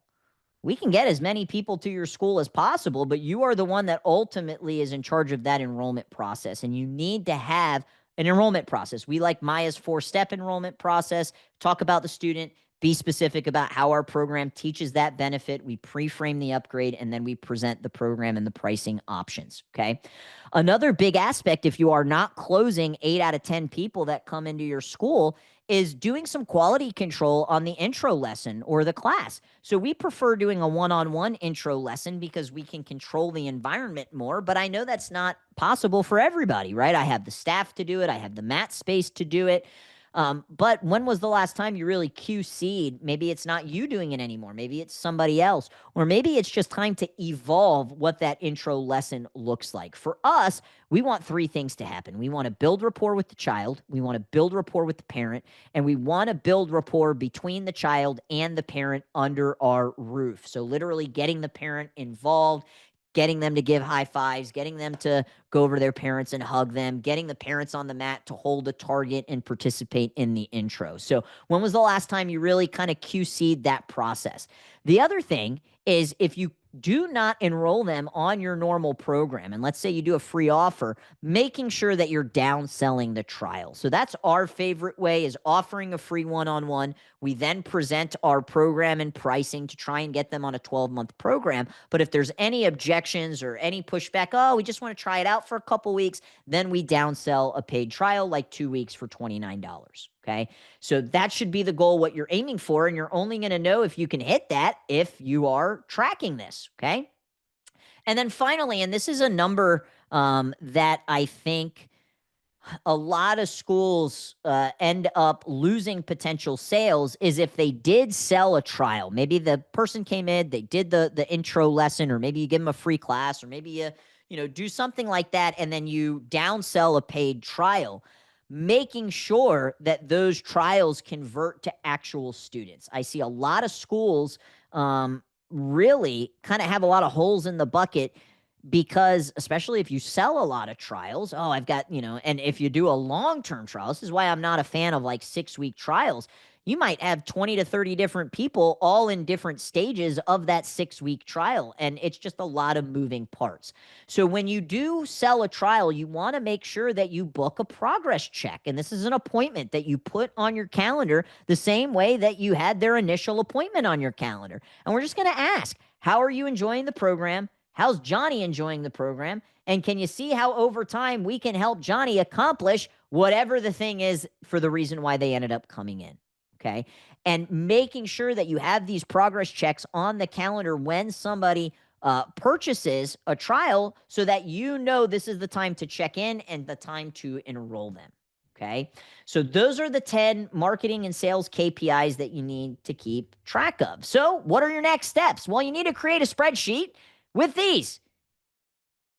We can get as many people to your school as possible, but you are the one that ultimately is in charge of that enrollment process. And you need to have an enrollment process. We like Maya's 4-step enrollment process. Talk about the student, be specific about how our program teaches that benefit. We pre-frame the upgrade, and then we present the program and the pricing options. Okay. Another big aspect, if you are not closing 8 out of 10 people that come into your school, is doing some quality control on the intro lesson or the class. So we prefer doing a one-on-one intro lesson because we can control the environment more, but I know that's not possible for everybody, right? I have the staff to do it. I have the mat space to do it. But when was the last time you really QC'd? Maybe it's not you doing it anymore. Maybe it's somebody else, or maybe it's just time to evolve what that intro lesson looks like. For us, we want 3 things to happen. We want to build rapport with the child. We want to build rapport with the parent, and we want to build rapport between the child and the parent under our roof. So literally getting the parent involved, getting them to give high fives, getting them to go over to their parents and hug them, getting the parents on the mat to hold a target and participate in the intro. So when was the last time you really kind of QC'd that process? The other thing is, if you do not enroll them on your normal program, and let's say you do a free offer, making sure that you're downselling the trial. So that's our favorite way, is offering a free one-on-one. We then present our program and pricing to try and get them on a 12-month program. But if there's any objections or any pushback, oh, we just want to try it out for a couple weeks, then we downsell a paid trial, like 2 weeks for $29. Okay. So that should be the goal, what you're aiming for. And you're only going to know if you can hit that if you are tracking this. Okay. And then finally, and this is a number that I think a lot of schools end up losing potential sales, is if they did sell a trial. Maybe the person came in, they did the intro lesson, or maybe you give them a free class, or maybe you do something like that, and then you downsell a paid trial. Making sure that those trials convert to actual students. I see a lot of schools really kind of have a lot of holes in the bucket, because especially if you sell a lot of trials, oh, I've got, and if you do a long-term trial, this is why I'm not a fan of like 6-week trials. You might have 20 to 30 different people all in different stages of that 6-week trial, and it's just a lot of moving parts. So when you do sell a trial, you want to make sure that you book a progress check, and this is an appointment that you put on your calendar the same way that you had their initial appointment on your calendar. And we're just going to ask, how are you enjoying the program? How's Johnny enjoying the program? And can you see how over time we can help Johnny accomplish whatever the thing is for the reason why they ended up coming in? Okay. And making sure that you have these progress checks on the calendar when somebody purchases a trial, so that this is the time to check in and the time to enroll them. Okay. So those are the 10 marketing and sales KPIs that you need to keep track of. So what are your next steps? Well, you need to create a spreadsheet with these.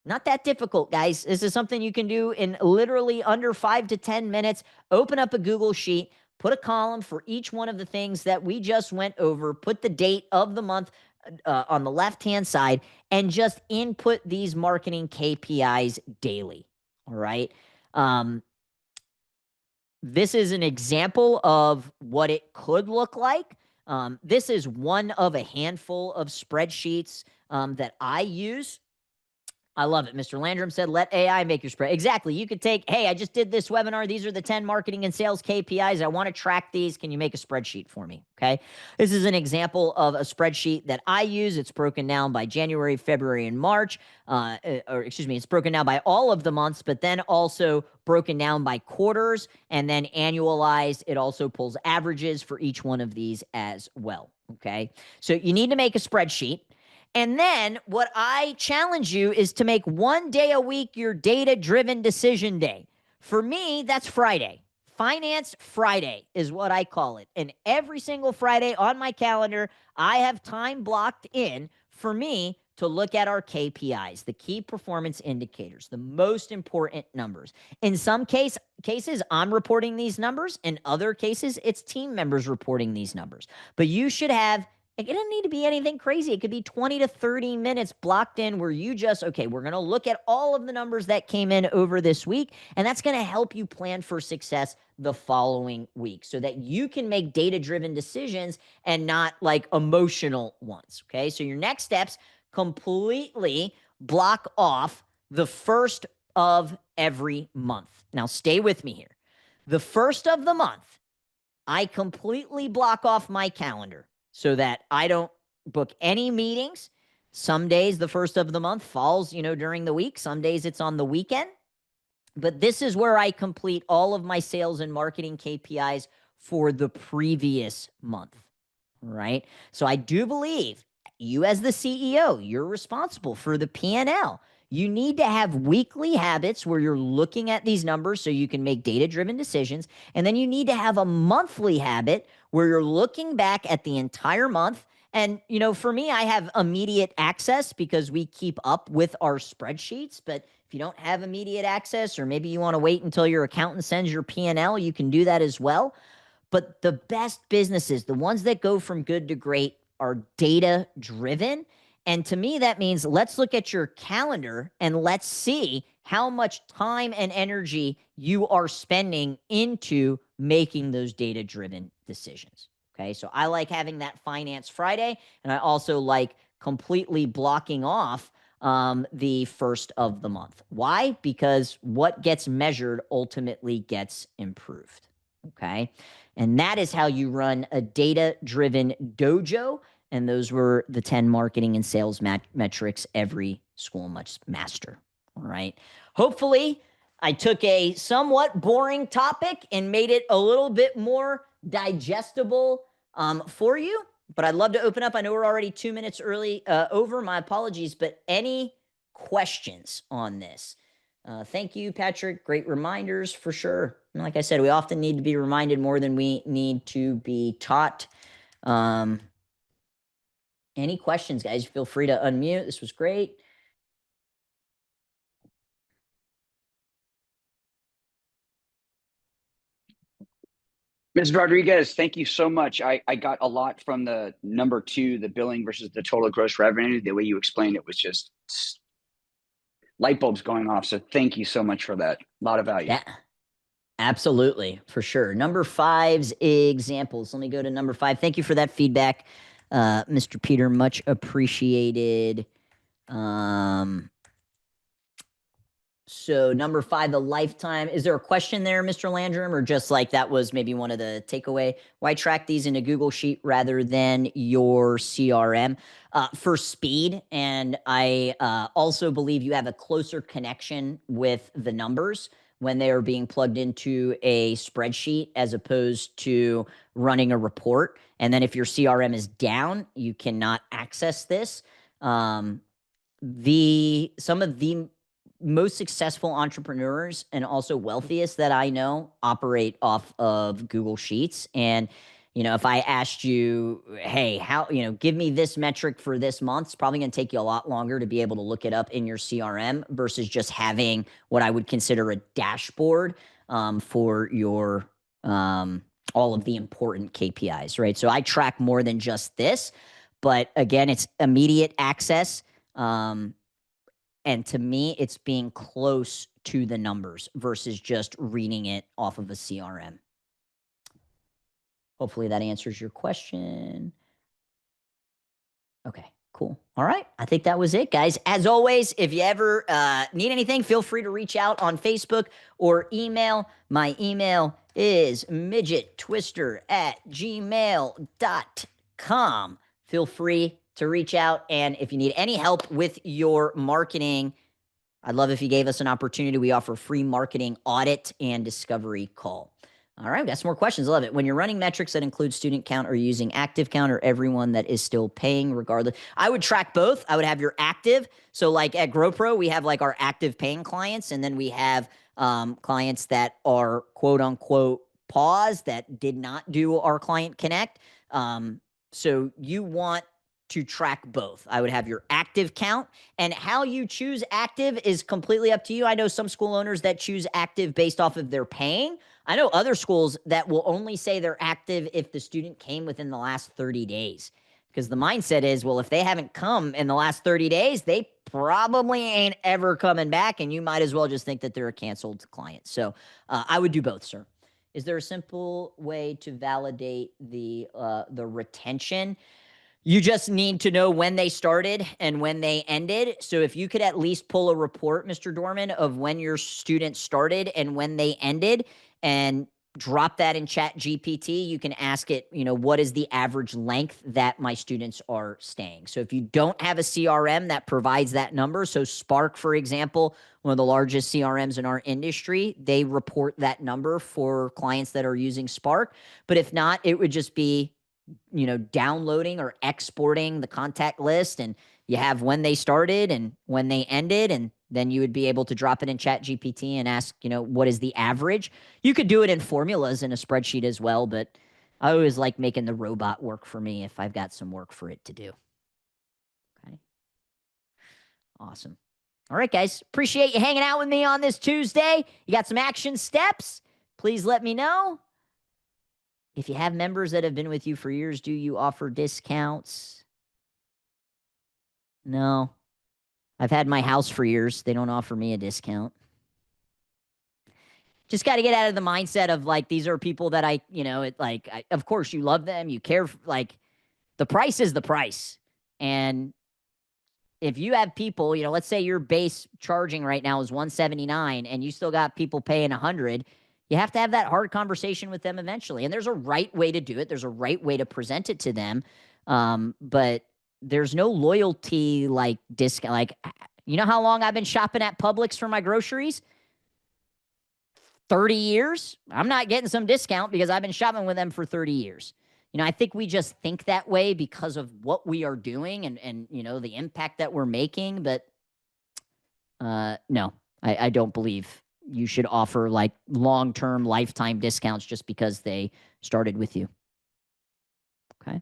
Not that difficult, guys. This is something you can do in literally under 5 to 10 minutes. Open up a Google Sheet, put a column for each one of the things that we just went over, put the date of the month on the left-hand side, and just input these marketing KPIs daily. All right. This is an example of what it could look like. This is one of a handful of spreadsheets that I use. I love it. Mr. Landrum said, let AI make your spread. Exactly. You could take, hey, I just did this webinar. These are the 10 marketing and sales KPIs. I want to track these. Can you make a spreadsheet for me? Okay. This is an example of a spreadsheet that I use. It's broken down by January, February, and March. It's broken down by all of the months, but then also broken down by quarters and then annualized. It also pulls averages for each one of these as well. Okay. So you need to make a spreadsheet. And then what I challenge you is to make one day a week your data-driven decision day. For me, that's Friday. Finance Friday is what I call it. And every single Friday on my calendar, I have time blocked in for me to look at our KPIs, the key performance indicators, the most important numbers. In some cases, I'm reporting these numbers. In other cases, it's team members reporting these numbers. But you should have, it doesn't need to be anything crazy. It could be 20 to 30 minutes blocked in where you just, okay, we're going to look at all of the numbers that came in over this week, and that's going to help you plan for success the following week so that you can make data-driven decisions and not like emotional ones, okay? So your next steps, completely block off the first of every month. Now, stay with me here. The first of the month, I completely block off my calendar so that I don't book any meetings. Some days, the first of the month falls, during the week. Some days it's on the weekend. But this is where I complete all of my sales and marketing KPIs for the previous month, right? So I do believe you as the CEO, you're responsible for the P&L. You need to have weekly habits where you're looking at these numbers so you can make data-driven decisions. And then you need to have a monthly habit where you're looking back at the entire month. And, for me, I have immediate access because we keep up with our spreadsheets. But if you don't have immediate access, or maybe you want to wait until your accountant sends your P&L, you can do that as well. But the best businesses, the ones that go from good to great, are data driven. And to me, that means let's look at your calendar and let's see how much time and energy you are spending into making those data driven decisions. Okay. So I like having that Finance Friday, and I also like completely blocking off the first of the month. Why? Because what gets measured ultimately gets improved. Okay. And that is how you run a data-driven dojo. And those were the 10 marketing and sales metrics every school must master. All right. Hopefully, I took a somewhat boring topic and made it a little bit more digestible for you. But I'd love to open up. I know we're already 2 minutes early over. My apologies. But any questions on this? Thank you, Patrick. Great reminders for sure. And like I said, we often need to be reminded more than we need to be taught. Any questions, guys? Feel free to unmute. This was great. Ms. Rodriguez, thank you so much. I got a lot from the number 2, the billing versus the total gross revenue. The way you explained it was just light bulbs going off. So thank you so much for that. A lot of value. Yeah, absolutely, for sure. Number 5's examples. Let me go to number 5. Thank you for that feedback, Mr. Peter. Much appreciated. So number 5, the lifetime. Is there a question there, Mr. Landrum, or just like that was maybe one of the takeaway? Why track these in a Google Sheet rather than your CRM? For speed, and I also believe you have a closer connection with the numbers when they are being plugged into a spreadsheet as opposed to running a report. And then if your CRM is down, you cannot access this. Some of the most successful entrepreneurs and also wealthiest that I know operate off of Google Sheets. And, if I asked you, hey, how, give me this metric for this month, it's probably going to take you a lot longer to be able to look it up in your CRM versus just having what I would consider a dashboard for your, all of the important KPIs, right? So I track more than just this, but again, it's immediate access. And to me, it's being close to the numbers versus just reading it off of a CRM. Hopefully that answers your question. Okay, cool. All right. I think that was it, guys. As always, if you ever need anything, feel free to reach out on Facebook or email. My email is midgettwister@gmail.com. Feel free to reach out. And if you need any help with your marketing, I'd love if you gave us an opportunity. We offer free marketing audit and discovery call. All right, we got some more questions. Love it. When you're running metrics that include student count, or using active count, or everyone that is still paying regardless? I would track both. I would have your active. So like at GrowPro, we have like our active paying clients, and then we have clients that are quote unquote paused that did not do our Client Connect. So you want to track both. I would have your active count, and how you choose active is completely up to you. I know some school owners that choose active based off of their paying. I know other schools that will only say they're active if the student came within the last 30 days. Because the mindset is, well, if they haven't come in the last 30 days, they probably ain't ever coming back, and you might as well just think that they're a canceled client. So I would do both, sir. Is there a simple way to validate the retention? You just need to know when they started and when they ended. So if you could at least pull a report, Mr. Dorman, of when your students started and when they ended, and drop that in Chat GPT, you can ask it, what is the average length that my students are staying? So if you don't have a CRM that provides that number, so Spark, for example, one of the largest CRMs in our industry, they report that number for clients that are using Spark. But if not, it would just be, downloading or exporting the contact list, and you have when they started and when they ended, and then you would be able to drop it in Chat GPT and ask, what is the average? You could do it in formulas in a spreadsheet as well, but I always like making the robot work for me if I've got some work for it to do. Okay. Awesome. All right, guys. Appreciate you hanging out with me on this Tuesday. You got some action steps? Please let me know. If you have members that have been with you for years, do you offer discounts? No. I've had my house for years. They don't offer me a discount. Just got to get out of the mindset of like, these are people that of course you love them. You care, the price is the price. And if you have people, let's say your base charging right now is $179 and you still got people paying $100, you have to have that hard conversation with them eventually. And there's a right way to do it. There's a right way to present it to them. But there's no loyalty like discount. Like, you know how long I've been shopping at Publix for my groceries? 30 years. I'm not getting some discount because I've been shopping with them for 30 years. I think we just think that way because of what we are doing and the impact that we're making. But no, I don't believe you should offer like long-term lifetime discounts just because they started with you. Okay.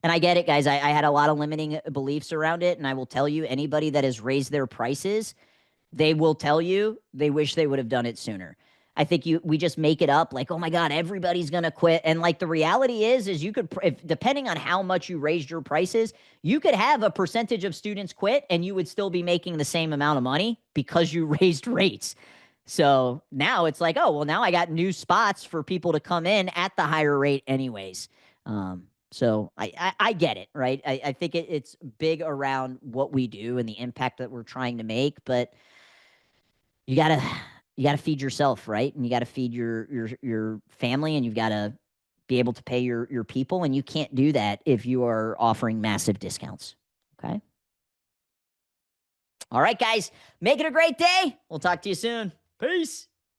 And I get it, guys. I had a lot of limiting beliefs around it. And I will tell you, anybody that has raised their prices, they will tell you they wish they would have done it sooner. I think we just make it up like, oh my God, everybody's going to quit. And like the reality is you could, depending on how much you raised your prices, you could have a percentage of students quit and you would still be making the same amount of money because you raised rates. So now it's like, oh, well, now I got new spots for people to come in at the higher rate anyways. So I get it, right? I think it's big around what we do and the impact that we're trying to make, but you gotta feed yourself, right? And you gotta feed your family, and you've got to be able to pay your people, and you can't do that if you are offering massive discounts. Okay. All right, guys, make it a great day. We'll talk to you soon. Peace.